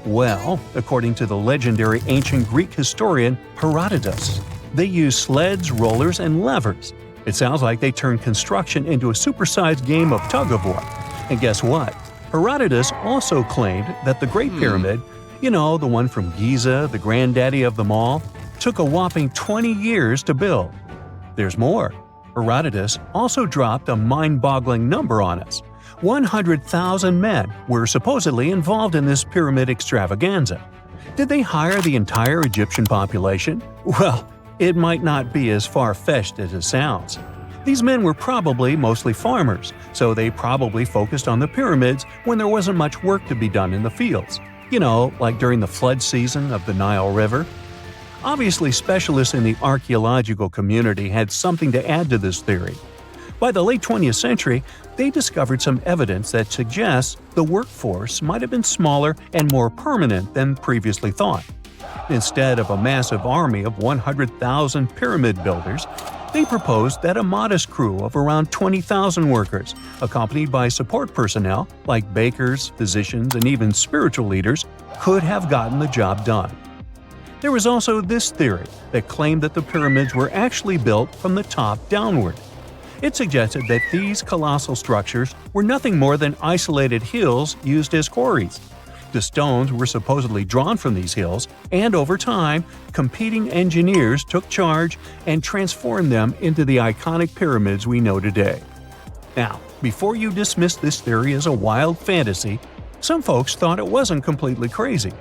Well, according to the legendary ancient Greek historian Herodotus, they used sleds, rollers, and levers. It sounds like they turned construction into a supersized game of tug-of-war. And guess what? Herodotus also claimed that the Great Pyramid, the one from Giza, the granddaddy of them all, took a whopping 20 years to build. There's more. Herodotus also dropped a mind-boggling number on us. 100,000 men were supposedly involved in this pyramid extravaganza. Did they hire the entire Egyptian population? Well, it might not be as far-fetched as it sounds. These men were probably mostly farmers, so they probably focused on the pyramids when there wasn't much work to be done in the fields. Like during the flood season of the Nile River. Obviously, specialists in the archaeological community had something to add to this theory. By the late 20th century, they discovered some evidence that suggests the workforce might have been smaller and more permanent than previously thought. Instead of a massive army of 100,000 pyramid builders, they proposed that a modest crew of around 20,000 workers, accompanied by support personnel like bakers, physicians, and even spiritual leaders, could have gotten the job done. There was also this theory that claimed that the pyramids were actually built from the top downward. It suggested that these colossal structures were nothing more than isolated hills used as quarries. The stones were supposedly drawn from these hills, and over time, competing engineers took charge and transformed them into the iconic pyramids we know today. Now, before you dismiss this theory as a wild fantasy, some folks thought it wasn't completely crazy.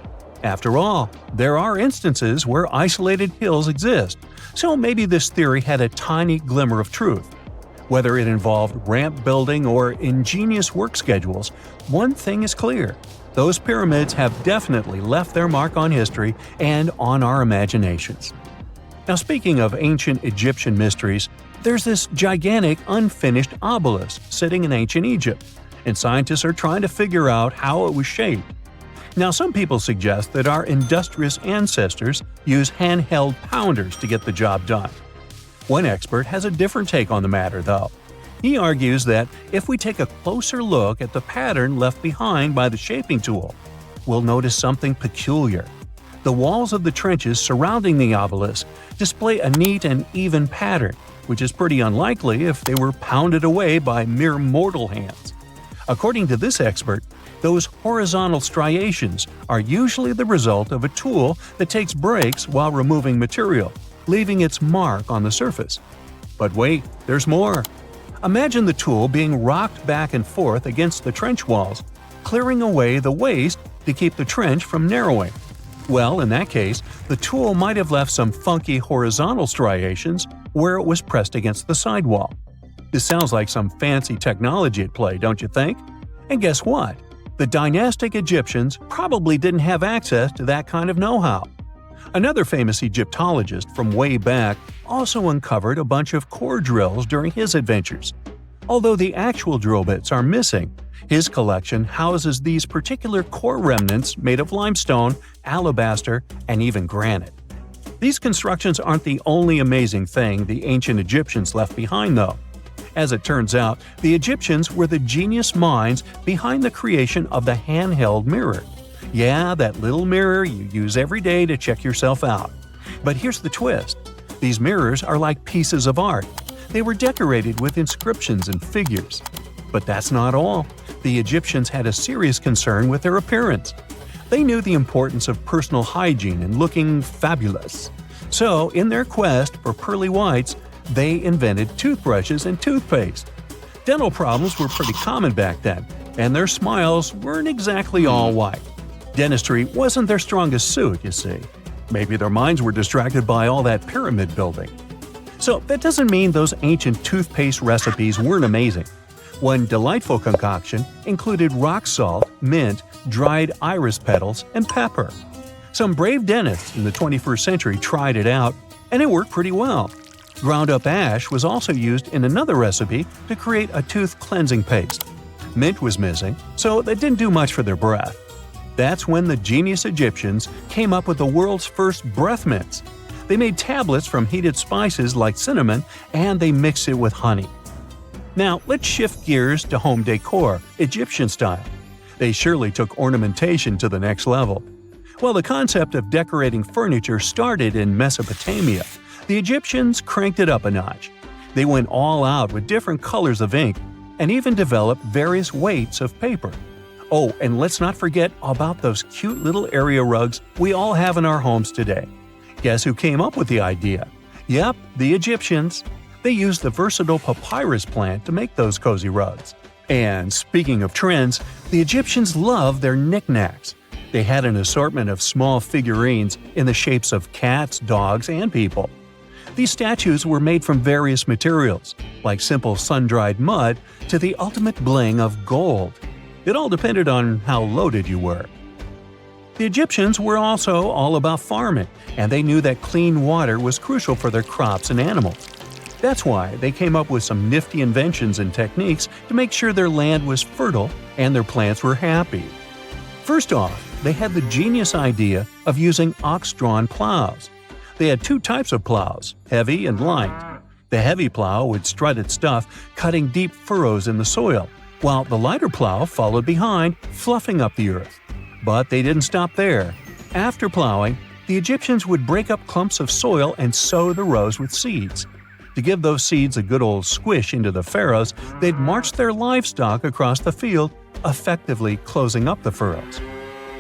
After all, there are instances where isolated hills exist, so maybe this theory had a tiny glimmer of truth. Whether it involved ramp building or ingenious work schedules, one thing is clear. Those pyramids have definitely left their mark on history and on our imaginations. Now, speaking of ancient Egyptian mysteries, there's this gigantic unfinished obelisk sitting in ancient Egypt, and scientists are trying to figure out how it was shaped. Now, some people suggest that our industrious ancestors used handheld pounders to get the job done. One expert has a different take on the matter, though. He argues that if we take a closer look at the pattern left behind by the shaping tool, we'll notice something peculiar. The walls of the trenches surrounding the obelisk display a neat and even pattern, which is pretty unlikely if they were pounded away by mere mortal hands. According to this expert, Those horizontal striations are usually the result of a tool that takes breaks while removing material, leaving its mark on the surface. But wait, there's more. Imagine the tool being rocked back and forth against the trench walls, clearing away the waste to keep the trench from narrowing. Well, in that case, the tool might have left some funky horizontal striations where it was pressed against the sidewall. This sounds like some fancy technology at play, don't you think? And guess what? The dynastic Egyptians probably didn't have access to that kind of know-how. Another famous Egyptologist from way back also uncovered a bunch of core drills during his adventures. Although the actual drill bits are missing, his collection houses these particular core remnants made of limestone, alabaster, and even granite. These constructions aren't the only amazing thing the ancient Egyptians left behind, though. As it turns out, the Egyptians were the genius minds behind the creation of the handheld mirror. Yeah, that little mirror you use every day to check yourself out. But here's the twist. These mirrors are like pieces of art. They were decorated with inscriptions and figures. But that's not all. The Egyptians had a serious concern with their appearance. They knew the importance of personal hygiene and looking fabulous. So, in their quest for pearly whites, they invented toothbrushes and toothpaste. Dental problems were pretty common back then, and their smiles weren't exactly all white. Dentistry wasn't their strongest suit, you see. Maybe their minds were distracted by all that pyramid building. So that doesn't mean those ancient toothpaste recipes weren't amazing. One delightful concoction included rock salt, mint, dried iris petals, and pepper. Some brave dentists in the 21st century tried it out, and it worked pretty well. Ground-up ash was also used in another recipe to create a tooth cleansing paste. Mint was missing, so that didn't do much for their breath. That's when the genius Egyptians came up with the world's first breath mints. They made tablets from heated spices like cinnamon, and they mixed it with honey. Now, let's shift gears to home decor, Egyptian style. They surely took ornamentation to the next level. While the concept of decorating furniture started in Mesopotamia, the Egyptians cranked it up a notch. They went all out with different colors of ink and even developed various weights of paper. Oh, and let's not forget about those cute little area rugs we all have in our homes today. Guess who came up with the idea? Yep, the Egyptians. They used the versatile papyrus plant to make those cozy rugs. And speaking of trends, the Egyptians loved their knickknacks. They had an assortment of small figurines in the shapes of cats, dogs, and people. These statues were made from various materials, like simple sun-dried mud to the ultimate bling of gold. It all depended on how loaded you were. The Egyptians were also all about farming, and they knew that clean water was crucial for their crops and animals. That's why they came up with some nifty inventions and techniques to make sure their land was fertile and their plants were happy. First off, they had the genius idea of using ox-drawn plows. They had two types of plows, heavy and light. The heavy plow would strut its stuff, cutting deep furrows in the soil, while the lighter plow followed behind, fluffing up the earth. But they didn't stop there. After plowing, the Egyptians would break up clumps of soil and sow the rows with seeds. To give those seeds a good old squish into the furrows, they'd march their livestock across the field, effectively closing up the furrows.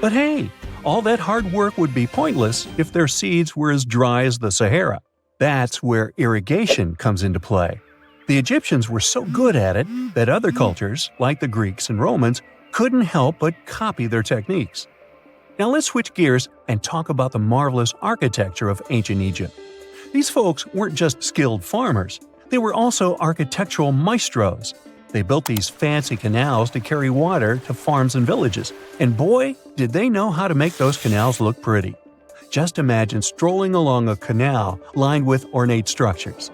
But hey, all that hard work would be pointless if their seeds were as dry as the Sahara. That's where irrigation comes into play. The Egyptians were so good at it that other cultures, like the Greeks and Romans, couldn't help but copy their techniques. Now let's switch gears and talk about the marvelous architecture of ancient Egypt. These folks weren't just skilled farmers, they were also architectural maestros. They built these fancy canals to carry water to farms and villages, and boy, did they know how to make those canals look pretty. Just imagine strolling along a canal lined with ornate structures.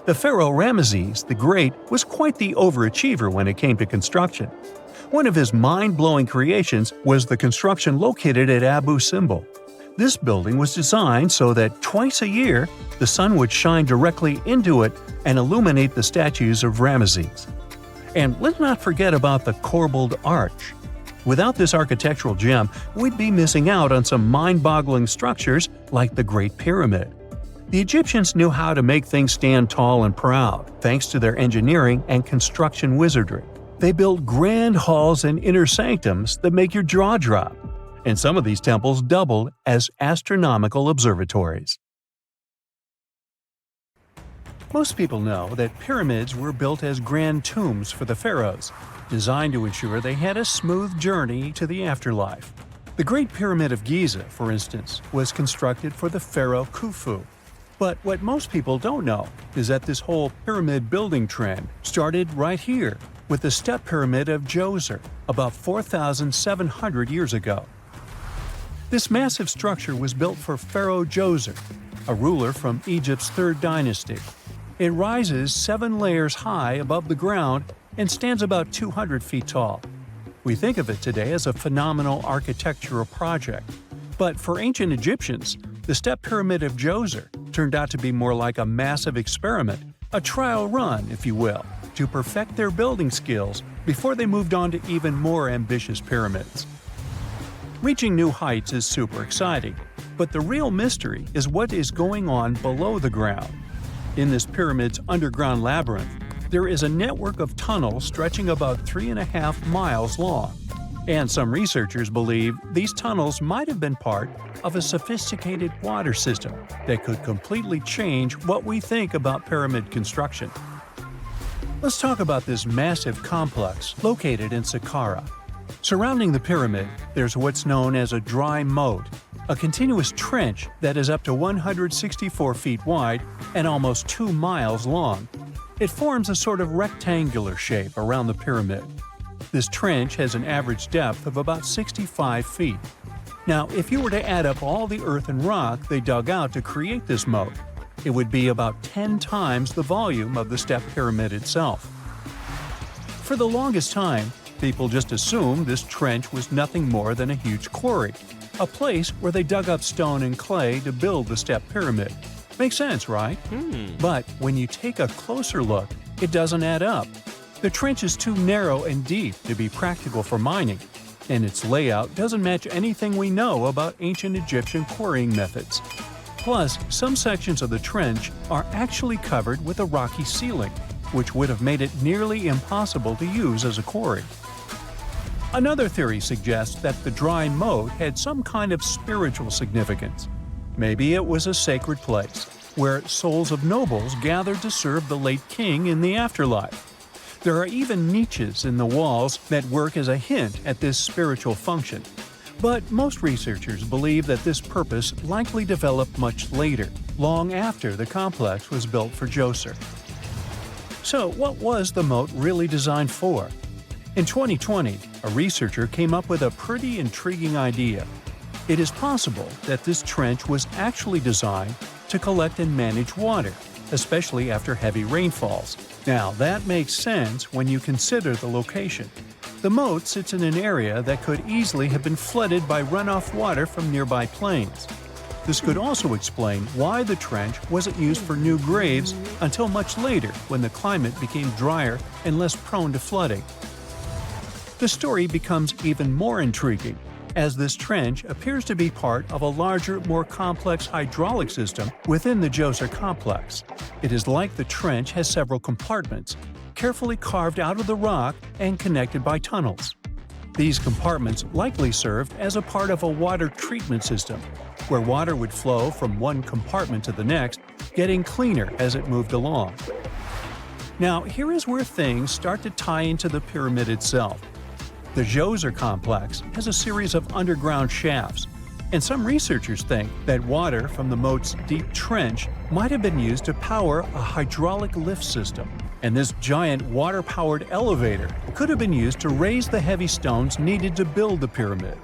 The pharaoh Ramesses the Great was quite the overachiever when it came to construction. One of his mind-blowing creations was the construction located at Abu Simbel. This building was designed so that twice a year, the sun would shine directly into it and illuminate the statues of Ramesses. And let's not forget about the corbelled arch. Without this architectural gem, we'd be missing out on some mind-boggling structures like the Great Pyramid. The Egyptians knew how to make things stand tall and proud, thanks to their engineering and construction wizardry. They built grand halls and inner sanctums that make your jaw drop, and some of these temples doubled as astronomical observatories. Most people know that pyramids were built as grand tombs for the pharaohs, designed to ensure they had a smooth journey to the afterlife. The Great Pyramid of Giza, for instance, was constructed for the pharaoh Khufu. But what most people don't know is that this whole pyramid building trend started right here with the step pyramid of Djoser about 4,700 years ago. This massive structure was built for Pharaoh Djoser, a ruler from Egypt's 3rd dynasty. It rises 7 layers high above the ground and stands about 200 feet tall. We think of it today as a phenomenal architectural project, but for ancient Egyptians, the step pyramid of Djoser turned out to be more like a massive experiment, a trial run, if you will, to perfect their building skills before they moved on to even more ambitious pyramids. Reaching new heights is super exciting, but the real mystery is what is going on below the ground. In this pyramid's underground labyrinth, there is a network of tunnels stretching about 3.5 miles long, and some researchers believe these tunnels might have been part of a sophisticated water system that could completely change what we think about pyramid construction. Let's talk about this massive complex located in Saqqara. Surrounding the pyramid, there's what's known as a dry moat, a continuous trench that is up to 164 feet wide and almost 2 miles long. It forms a sort of rectangular shape around the pyramid. This trench has an average depth of about 65 feet. Now, if you were to add up all the earth and rock they dug out to create this moat, it would be about 10 times the volume of the step pyramid itself. For the longest time, people just assumed this trench was nothing more than a huge quarry, a place where they dug up stone and clay to build the step pyramid. Makes sense, right? But when you take a closer look, it doesn't add up. The trench is too narrow and deep to be practical for mining, and its layout doesn't match anything we know about ancient Egyptian quarrying methods. Plus, some sections of the trench are actually covered with a rocky ceiling, which would have made it nearly impossible to use as a quarry. Another theory suggests that the dry moat had some kind of spiritual significance. Maybe it was a sacred place, where souls of nobles gathered to serve the late king in the afterlife. There are even niches in the walls that work as a hint at this spiritual function. But most researchers believe that this purpose likely developed much later, long after the complex was built for Djoser. So, what was the moat really designed for? In 2020, a researcher came up with a pretty intriguing idea. It is possible that this trench was actually designed to collect and manage water, especially after heavy rainfalls. Now, that makes sense when you consider the location. The moat sits in an area that could easily have been flooded by runoff water from nearby plains. This could also explain why the trench wasn't used for new graves until much later when the climate became drier and less prone to flooding. The story becomes even more intriguing, as this trench appears to be part of a larger, more complex hydraulic system within the Djoser complex. It is like the trench has several compartments, carefully carved out of the rock and connected by tunnels. These compartments likely served as a part of a water treatment system, where water would flow from one compartment to the next, getting cleaner as it moved along. Now, here is where things start to tie into the pyramid itself. The Djoser complex has a series of underground shafts, and some researchers think that water from the moat's deep trench might have been used to power a hydraulic lift system, and this giant water-powered elevator could have been used to raise the heavy stones needed to build the pyramid.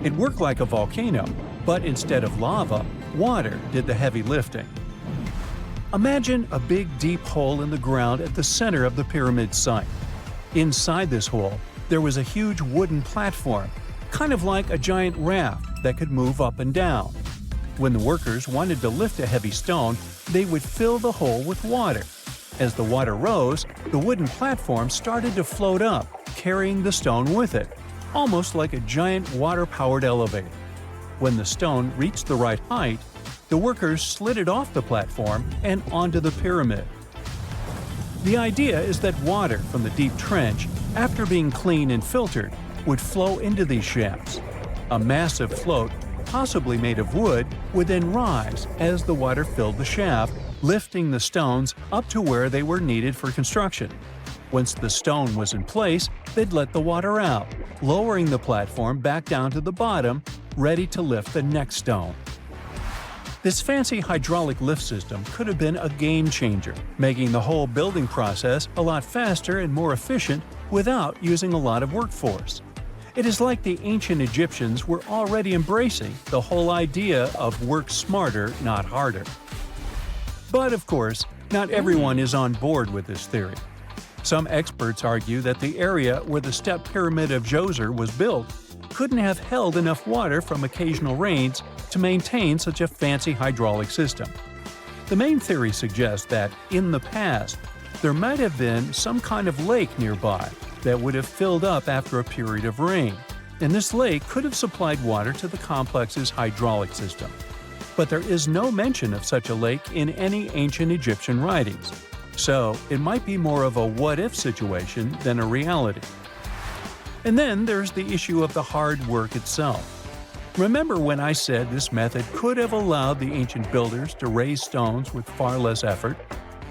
It worked like a volcano, but instead of lava, water did the heavy lifting. Imagine a big deep hole in the ground at the center of the pyramid site. Inside this hole, there was a huge wooden platform, kind of like a giant raft that could move up and down. When the workers wanted to lift a heavy stone, they would fill the hole with water. As the water rose, the wooden platform started to float up, carrying the stone with it, almost like a giant water-powered elevator. When the stone reached the right height, the workers slid it off the platform and onto the pyramid. The idea is that water from the deep trench after being cleaned and filtered, would flow into these shafts. A massive float, possibly made of wood, would then rise as the water filled the shaft, lifting the stones up to where they were needed for construction. Once the stone was in place, they'd let the water out, lowering the platform back down to the bottom, ready to lift the next stone. This fancy hydraulic lift system could have been a game changer, making the whole building process a lot faster and more efficient without using a lot of workforce. It is like the ancient Egyptians were already embracing the whole idea of work smarter, not harder. But of course, not everyone is on board with this theory. Some experts argue that the area where the step pyramid of Djoser was built couldn't have held enough water from occasional rains to maintain such a fancy hydraulic system. The main theory suggests that, in the past, there might have been some kind of lake nearby that would have filled up after a period of rain, and this lake could have supplied water to the complex's hydraulic system. But there is no mention of such a lake in any ancient Egyptian writings, so it might be more of a what-if situation than a reality. And then there's the issue of the hard work itself. Remember when I said this method could have allowed the ancient builders to raise stones with far less effort?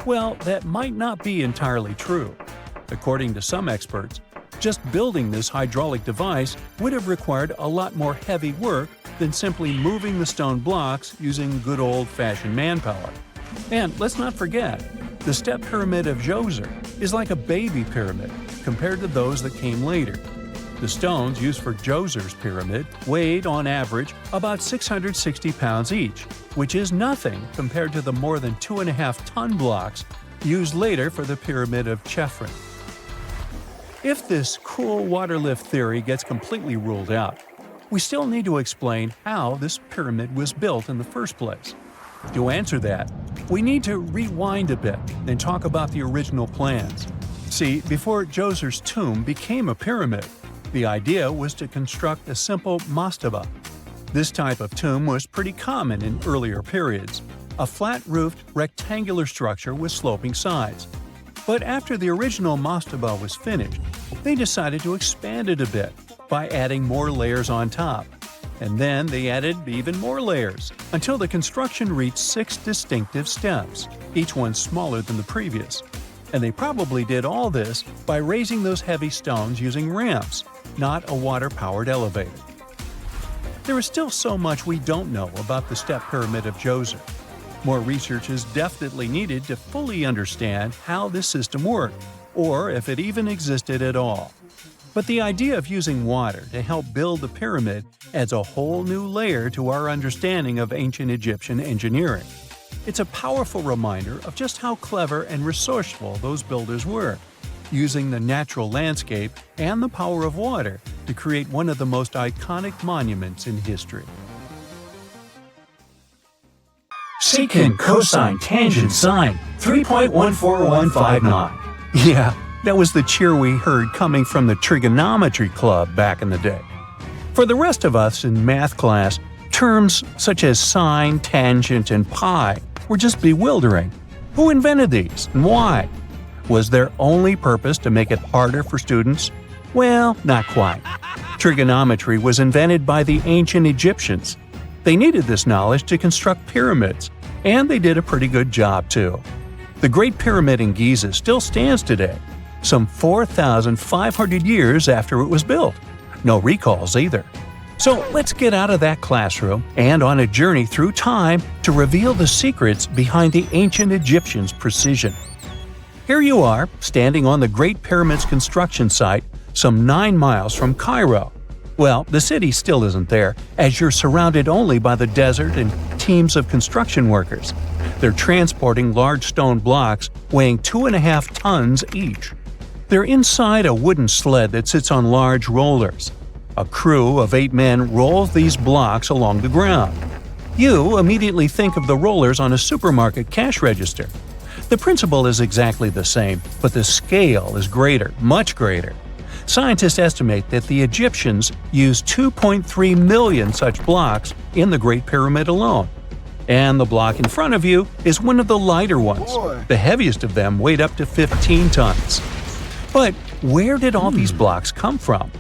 Well, that might not be entirely true. According to some experts, just building this hydraulic device would have required a lot more heavy work than simply moving the stone blocks using good old-fashioned manpower. And let's not forget, the step pyramid of Djoser is like a baby pyramid compared to those that came later. The stones used for Djoser's pyramid weighed, on average, about 660 pounds each, which is nothing compared to the more than 2.5-ton blocks used later for the pyramid of Chephren. If this cool water lift theory gets completely ruled out, we still need to explain how this pyramid was built in the first place. To answer that, we need to rewind a bit and talk about the original plans. See, before Djoser's tomb became a pyramid, the idea was to construct a simple mastaba. This type of tomb was pretty common in earlier periods, a flat-roofed, rectangular structure with sloping sides. But after the original mastaba was finished, they decided to expand it a bit by adding more layers on top. And then they added even more layers, until the construction reached 6 distinctive steps, each one smaller than the previous. And they probably did all this by raising those heavy stones using ramps, not a water-powered elevator. There is still so much we don't know about the step pyramid of Djoser. More research is definitely needed to fully understand how this system worked, or if it even existed at all. But the idea of using water to help build the pyramid adds a whole new layer to our understanding of ancient Egyptian engineering. It's a powerful reminder of just how clever and resourceful those builders were, using the natural landscape and the power of water to create one of the most iconic monuments in history. Secant, cosine, tangent, sine, 3.14159. Yeah, that was the cheer we heard coming from the trigonometry club back in the day. For the rest of us in math class, terms such as sine, tangent, and pi were just bewildering. Who invented these and why? Was their only purpose to make it harder for students? Well, not quite. Trigonometry was invented by the ancient Egyptians. They needed this knowledge to construct pyramids, and they did a pretty good job too. The Great Pyramid in Giza still stands today, some 4,500 years after it was built. No recalls either. So let's get out of that classroom and on a journey through time to reveal the secrets behind the ancient Egyptians' precision. Here you are, standing on the Great Pyramid's construction site, some 9 miles from Cairo. Well, the city still isn't there, as you're surrounded only by the desert and teams of construction workers. They're transporting large stone blocks weighing 2.5 tons each. They're inside a wooden sled that sits on large rollers. A crew of 8 men rolls these blocks along the ground. You immediately think of the rollers on a supermarket cash register. The principle is exactly the same, but the scale is greater, much greater. Scientists estimate that the Egyptians used 2.3 million such blocks in the Great Pyramid alone. And the block in front of you is one of the lighter ones. The heaviest of them weighed up to 15 tons. But Where did all these blocks come from?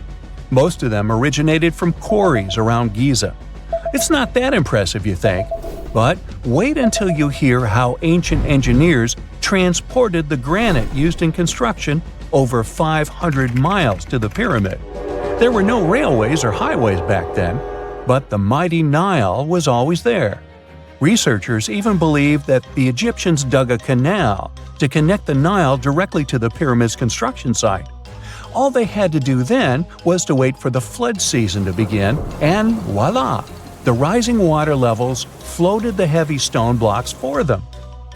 Most of them originated from quarries around Giza. It's not that impressive, you think, but wait until you hear how ancient engineers transported the granite used in construction over 500 miles to the pyramid. There were no railways or highways back then, but the mighty Nile was always there. Researchers even believe that the Egyptians dug a canal to connect the Nile directly to the pyramid's construction site. All they had to do then was to wait for the flood season to begin, and voila! The rising water levels floated the heavy stone blocks for them.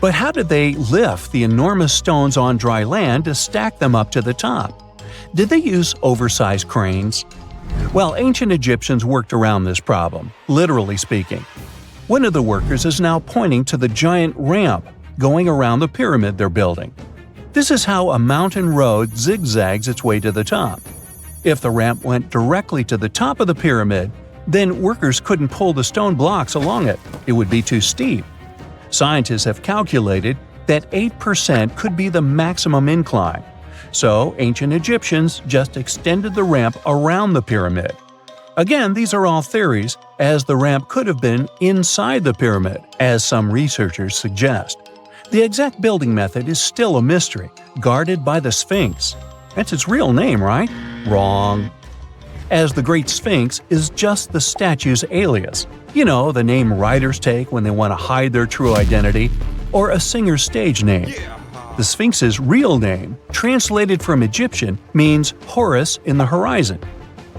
But how did they lift the enormous stones on dry land to stack them up to the top? Did they use oversized cranes? Well, ancient Egyptians worked around this problem, literally speaking. One of the workers is now pointing to the giant ramp going around the pyramid they're building. This is how a mountain road zigzags its way to the top. If the ramp went directly to the top of the pyramid, then workers couldn't pull the stone blocks along it. It would be too steep. Scientists have calculated that 8% could be the maximum incline. So ancient Egyptians just extended the ramp around the pyramid. Again, these are all theories, as the ramp could have been inside the pyramid, as some researchers suggest. The exact building method is still a mystery, guarded by the Sphinx. That's its real name, right? Wrong. As the Great Sphinx is just the statue's alias. You know, the name writers take when they want to hide their true identity, or a singer's stage name. The Sphinx's real name, translated from Egyptian, means Horus in the horizon.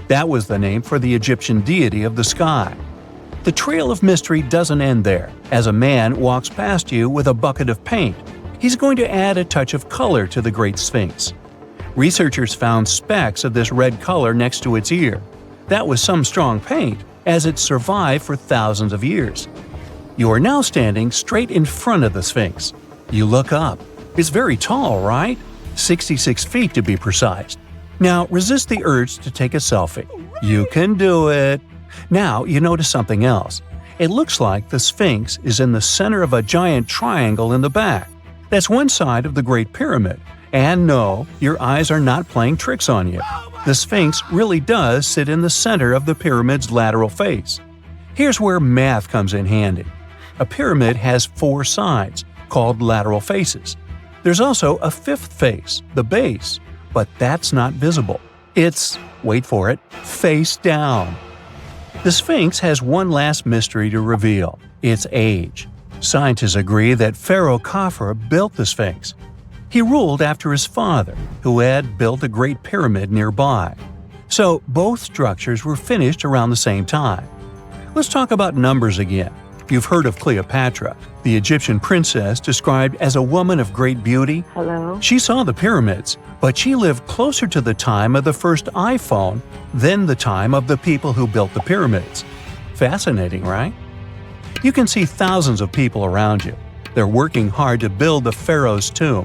That was the name for the Egyptian deity of the sky. The trail of mystery doesn't end there. As a man walks past you with a bucket of paint, he's going to add a touch of color to the Great Sphinx. Researchers found specks of this red color next to its ear. That was some strong paint, as it survived for thousands of years. You are now standing straight in front of the Sphinx. You look up. It's very tall, right? 66 feet to be precise. Now resist the urge to take a selfie. You can do it. Now you notice something else. It looks like the Sphinx is in the center of a giant triangle in the back. That's one side of the Great Pyramid. And no, your eyes are not playing tricks on you. The Sphinx really does sit in the center of the pyramid's lateral face. Here's where math comes in handy. A pyramid has 4 sides, called lateral faces. There's also a 5th face, the base, but that's not visible. It's, wait for it, face down. The Sphinx has one last mystery to reveal: its age. Scientists agree that Pharaoh Khafre built the Sphinx. He ruled after his father, who had built a great pyramid nearby. So both structures were finished around the same time. Let's talk about numbers again. You've heard of Cleopatra, the Egyptian princess described as a woman of great beauty. Hello? She saw the pyramids, but she lived closer to the time of the first iPhone than the time of the people who built the pyramids. Fascinating, right? You can see thousands of people around you. They're working hard to build the pharaoh's tomb.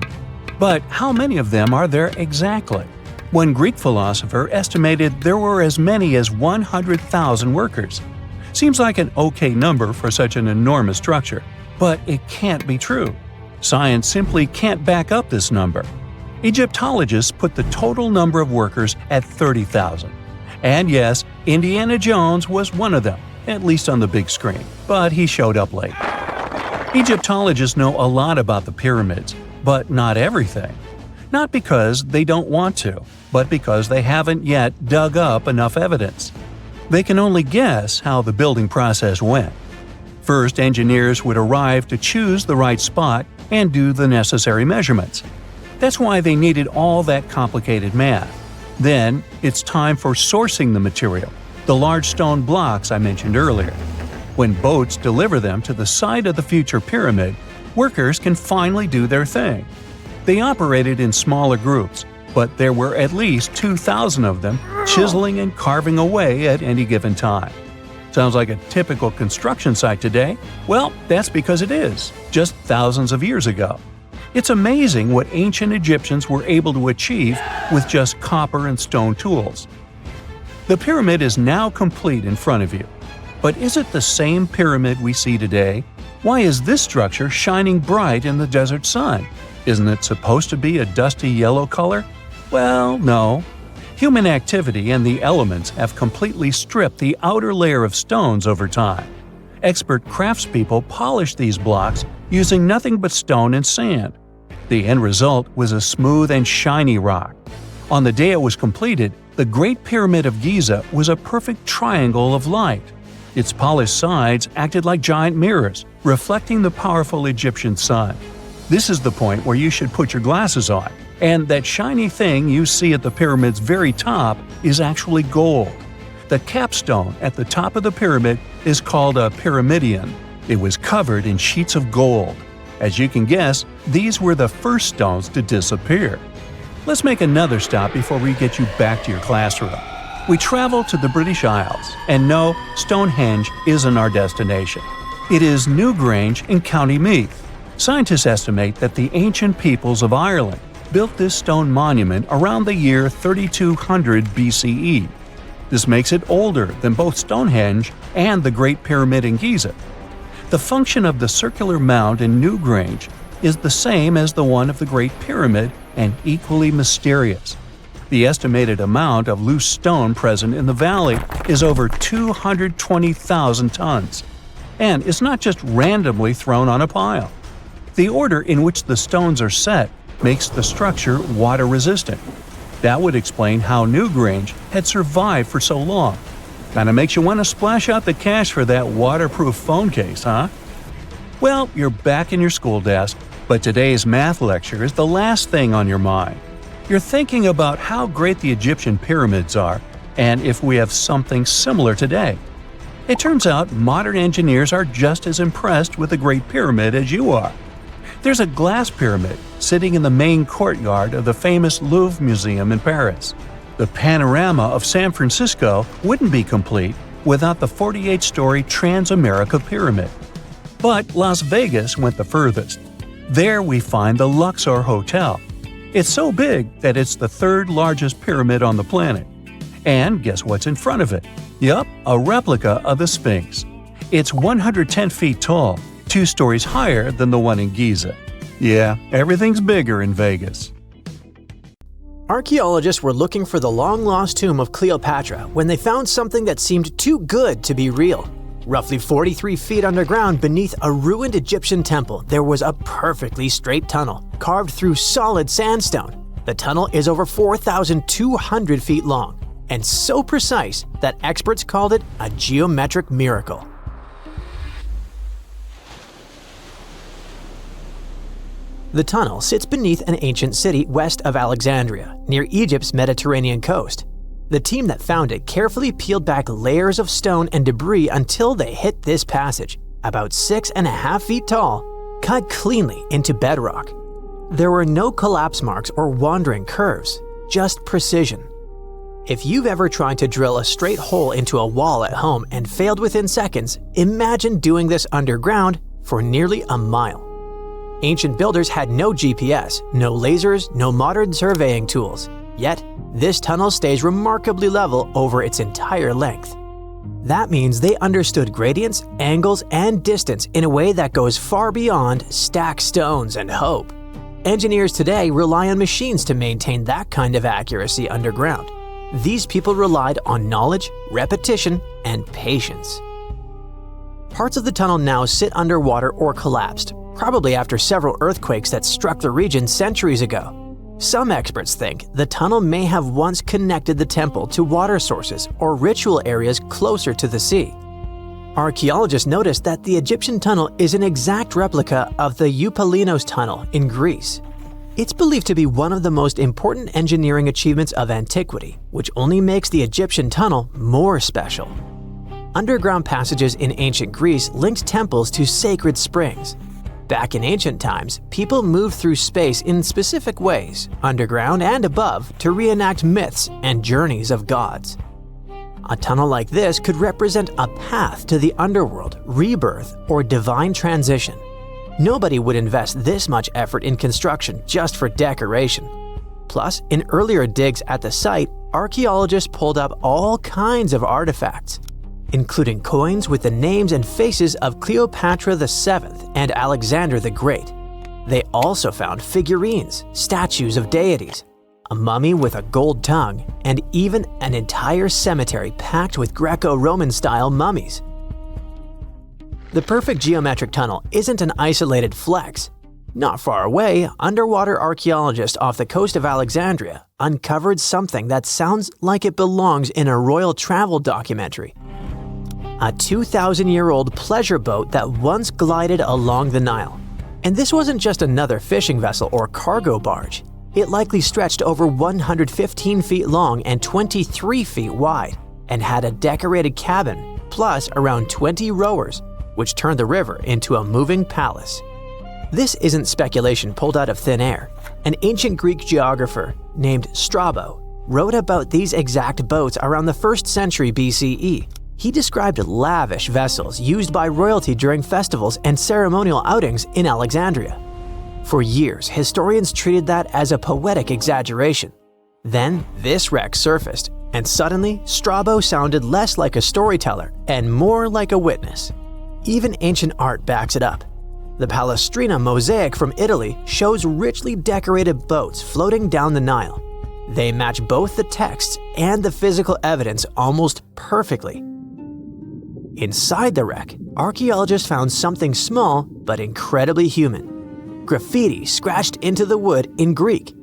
But how many of them are there exactly? One Greek philosopher estimated there were as many as 100,000 workers. Seems like an okay number for such an enormous structure, but it can't be true. Science simply can't back up this number. Egyptologists put the total number of workers at 30,000. And yes, Indiana Jones was one of them, at least on the big screen, but he showed up late. Egyptologists know a lot about the pyramids, but not everything. Not because they don't want to, but because they haven't yet dug up enough evidence. They can only guess how the building process went. First, engineers would arrive to choose the right spot and do the necessary measurements. That's why they needed all that complicated math. Then, it's time for sourcing the material, the large stone blocks I mentioned earlier. When boats deliver them to the site of the future pyramid, workers can finally do their thing. They operated in smaller groups, but there were at least 2,000 of them chiseling and carving away at any given time. Sounds like a typical construction site today? Well, that's because it is, just thousands of years ago. It's amazing what ancient Egyptians were able to achieve with just copper and stone tools. The pyramid is now complete in front of you. But is it the same pyramid we see today? Why is this structure shining bright in the desert sun? Isn't it supposed to be a dusty yellow color? Well, no. Human activity and the elements have completely stripped the outer layer of stones over time. Expert craftspeople polished these blocks using nothing but stone and sand. The end result was a smooth and shiny rock. On the day it was completed, the Great Pyramid of Giza was a perfect triangle of light. Its polished sides acted like giant mirrors, reflecting the powerful Egyptian sun. This is the point where you should put your glasses on, and that shiny thing you see at the pyramid's very top is actually gold. The capstone at the top of the pyramid is called a pyramidion. It was covered in sheets of gold. As you can guess, these were the first stones to disappear. Let's make another stop before we get you back to your classroom. We travel to the British Isles, and no, Stonehenge isn't our destination. It is Newgrange in County Meath. Scientists estimate that the ancient peoples of Ireland built this stone monument around the year 3200 BCE. This makes it older than both Stonehenge and the Great Pyramid in Giza. The function of the circular mound in Newgrange is the same as the one of the Great Pyramid and equally mysterious. The estimated amount of loose stone present in the valley is over 220,000 tons. And it's not just randomly thrown on a pile. The order in which the stones are set makes the structure water-resistant. That would explain how Newgrange had survived for so long. Kinda makes you want to splash out the cash for that waterproof phone case, huh? Well, you're back in your school desk, but today's math lecture is the last thing on your mind. You're thinking about how great the Egyptian pyramids are, and if we have something similar today. It turns out modern engineers are just as impressed with the Great Pyramid as you are. There's a glass pyramid sitting in the main courtyard of the famous Louvre Museum in Paris. The panorama of San Francisco wouldn't be complete without the 48-story Transamerica Pyramid. But Las Vegas went the furthest. There we find the Luxor Hotel. It's so big that it's the third largest pyramid on the planet. And guess what's in front of it? Yup, a replica of the Sphinx. It's 110 feet tall, 2 stories higher than the one in Giza. Yeah, everything's bigger in Vegas. Archaeologists were looking for the long-lost tomb of Cleopatra when they found something that seemed too good to be real. Roughly 43 feet underground beneath a ruined Egyptian temple, there was a perfectly straight tunnel, carved through solid sandstone. The tunnel is over 4,200 feet long, and so precise that experts called it a geometric miracle. The tunnel sits beneath an ancient city west of Alexandria, near Egypt's Mediterranean coast. The team that found it carefully peeled back layers of stone and debris until they hit this passage, about 6.5 feet tall, cut cleanly into bedrock. There were no collapse marks or wandering curves, just precision. If you've ever tried to drill a straight hole into a wall at home and failed within seconds, imagine doing this underground for nearly a mile. Ancient builders had no GPS, no lasers, no modern surveying tools. Yet, this tunnel stays remarkably level over its entire length. That means they understood gradients, angles, and distance in a way that goes far beyond stack stones and hope. Engineers today rely on machines to maintain that kind of accuracy underground. These people relied on knowledge, repetition, and patience. Parts of the tunnel now sit underwater or collapsed, probably after several earthquakes that struck the region centuries ago. Some experts think the tunnel may have once connected the temple to water sources or ritual areas closer to the sea. Archaeologists noticed that the Egyptian tunnel is an exact replica of the Eupalinos tunnel in Greece. It's believed to be one of the most important engineering achievements of antiquity, which only makes the Egyptian tunnel more special. Underground passages in ancient Greece linked temples to sacred springs. Back in ancient times, people moved through space in specific ways, underground and above, to reenact myths and journeys of gods. A tunnel like this could represent a path to the underworld, rebirth, or divine transition. Nobody would invest this much effort in construction just for decoration. Plus, in earlier digs at the site, archaeologists pulled up all kinds of artifacts, including coins with the names and faces of Cleopatra VII and Alexander the Great. They also found figurines, statues of deities, a mummy with a gold tongue, and even an entire cemetery packed with Greco-Roman style mummies. The perfect geometric tunnel isn't an isolated flex. Not far away, underwater archaeologists off the coast of Alexandria uncovered something that sounds like it belongs in a royal travel documentary. A 2,000-year-old pleasure boat that once glided along the Nile. And this wasn't just another fishing vessel or cargo barge. It likely stretched over 115 feet long and 23 feet wide, and had a decorated cabin, plus around 20 rowers, which turned the river into a moving palace. This isn't speculation pulled out of thin air. An ancient Greek geographer named Strabo wrote about these exact boats around the 1st century BCE. He described lavish vessels used by royalty during festivals and ceremonial outings in Alexandria. For years, historians treated that as a poetic exaggeration. Then, this wreck surfaced, and suddenly, Strabo sounded less like a storyteller and more like a witness. Even ancient art backs it up. The Palestrina mosaic from Italy shows richly decorated boats floating down the Nile. They match both the texts and the physical evidence almost perfectly. Inside the wreck, archaeologists found something small but incredibly human. Graffiti scratched into the wood in Greek.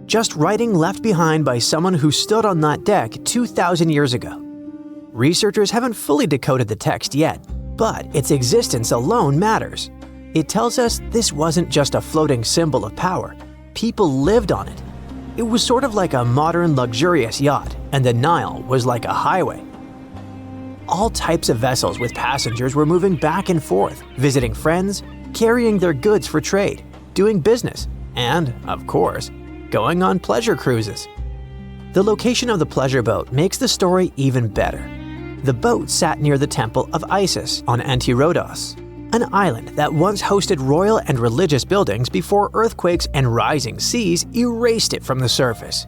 Just writing left behind by someone who stood on that deck 2,000 years ago. Researchers haven't fully decoded the text yet, but its existence alone matters. It tells us this wasn't just a floating symbol of power. People lived on it. It was sort of like a modern luxurious yacht, and the Nile was like a highway. All types of vessels with passengers were moving back and forth, visiting friends, carrying their goods for trade, doing business, and, of course, going on pleasure cruises. The location of the pleasure boat makes the story even better. The boat sat near the temple of Isis on Antirodos, an island that once hosted royal and religious buildings before earthquakes and rising seas erased it from the surface.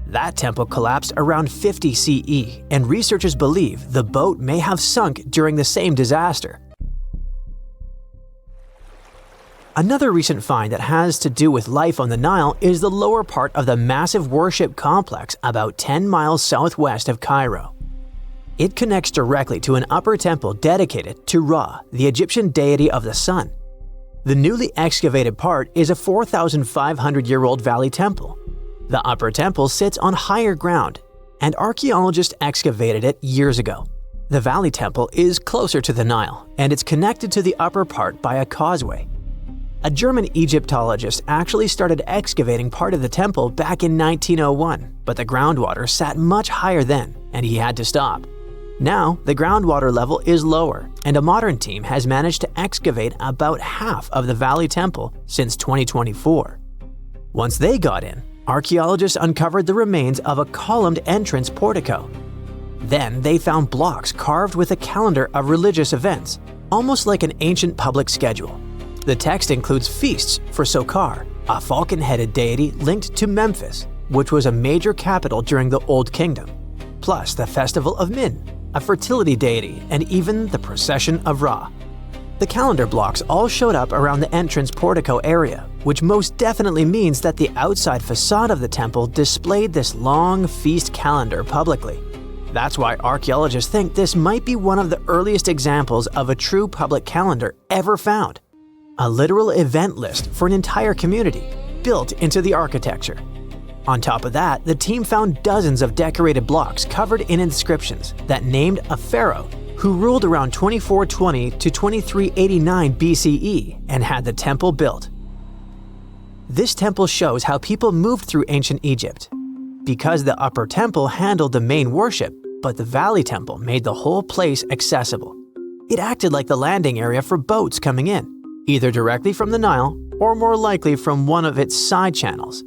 That temple collapsed around 50 CE, and researchers believe the boat may have sunk during the same disaster. Another recent find that has to do with life on the Nile is the lower part of the massive worship complex about 10 miles southwest of Cairo. It connects directly to an upper temple dedicated to Ra, the Egyptian deity of the sun. The newly excavated part is a 4,500-year-old valley temple. The upper temple sits on higher ground, and archaeologists excavated it years ago. The valley temple is closer to the Nile, and it's connected to the upper part by a causeway. A German Egyptologist actually started excavating part of the temple back in 1901, but the groundwater sat much higher then, and he had to stop. Now, the groundwater level is lower, and a modern team has managed to excavate about half of the valley temple since 2024. Once they got in, archaeologists uncovered the remains of a columned entrance portico. Then they found blocks carved with a calendar of religious events, almost like an ancient public schedule. The text includes feasts for Sokar, a falcon-headed deity linked to Memphis, which was a major capital during the Old Kingdom, plus the festival of Min, a fertility deity, and even the procession of Ra. The calendar blocks all showed up around the entrance portico area, which most definitely means that the outside facade of the temple displayed this long feast calendar publicly. That's why archaeologists think this might be one of the earliest examples of a true public calendar ever found. A literal event list for an entire community, built into the architecture. On top of that, the team found dozens of decorated blocks covered in inscriptions that named a pharaoh who ruled around 2420 to 2389 BCE and had the temple built. This temple shows how people moved through ancient Egypt. Because the upper temple handled the main worship, but the valley temple made the whole place accessible. It acted like the landing area for boats coming in, either directly from the Nile or more likely from one of its side channels.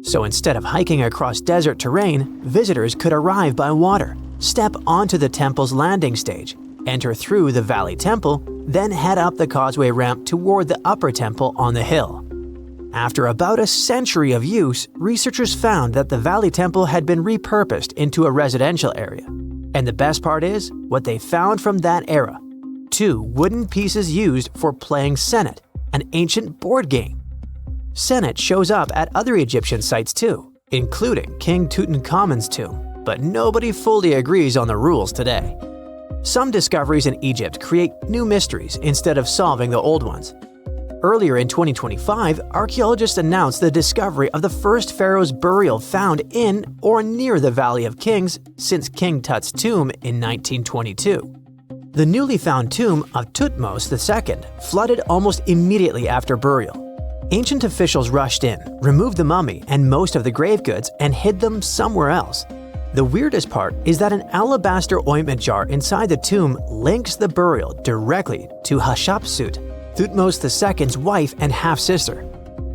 So instead of hiking across desert terrain, visitors could arrive by water, step onto the temple's landing stage, enter through the valley temple, then head up the causeway ramp toward the upper temple on the hill. After about a century of use, researchers found that the valley temple had been repurposed into a residential area. And the best part is, what they found from that era: 2 wooden pieces used for playing Senet, an ancient board game. Senet shows up at other Egyptian sites too, including King Tutankhamun's tomb, but nobody fully agrees on the rules today. Some discoveries in Egypt create new mysteries instead of solving the old ones. Earlier in 2025, archaeologists announced the discovery of the first pharaoh's burial found in or near the Valley of Kings since King Tut's tomb in 1922. The newly found tomb of Thutmose II flooded almost immediately after burial. Ancient officials rushed in, removed the mummy and most of the grave goods, and hid them somewhere else. The weirdest part is that an alabaster ointment jar inside the tomb links the burial directly to Hatshepsut, Thutmose II's wife and half-sister.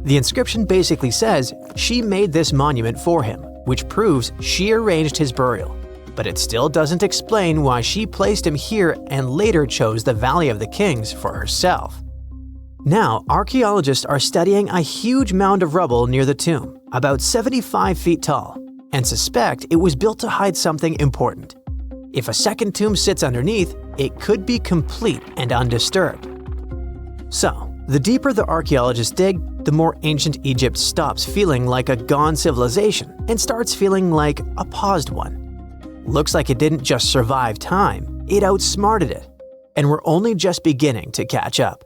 The inscription basically says she made this monument for him, which proves she arranged his burial. But it still doesn't explain why she placed him here and later chose the Valley of the Kings for herself. Now, archaeologists are studying a huge mound of rubble near the tomb, about 75 feet tall, and suspect it was built to hide something important. If a second tomb sits underneath, it could be complete and undisturbed. So, the deeper the archaeologists dig, the more ancient Egypt stops feeling like a gone civilization and starts feeling like a paused one. Looks like it didn't just survive time, it outsmarted it. And we're only just beginning to catch up.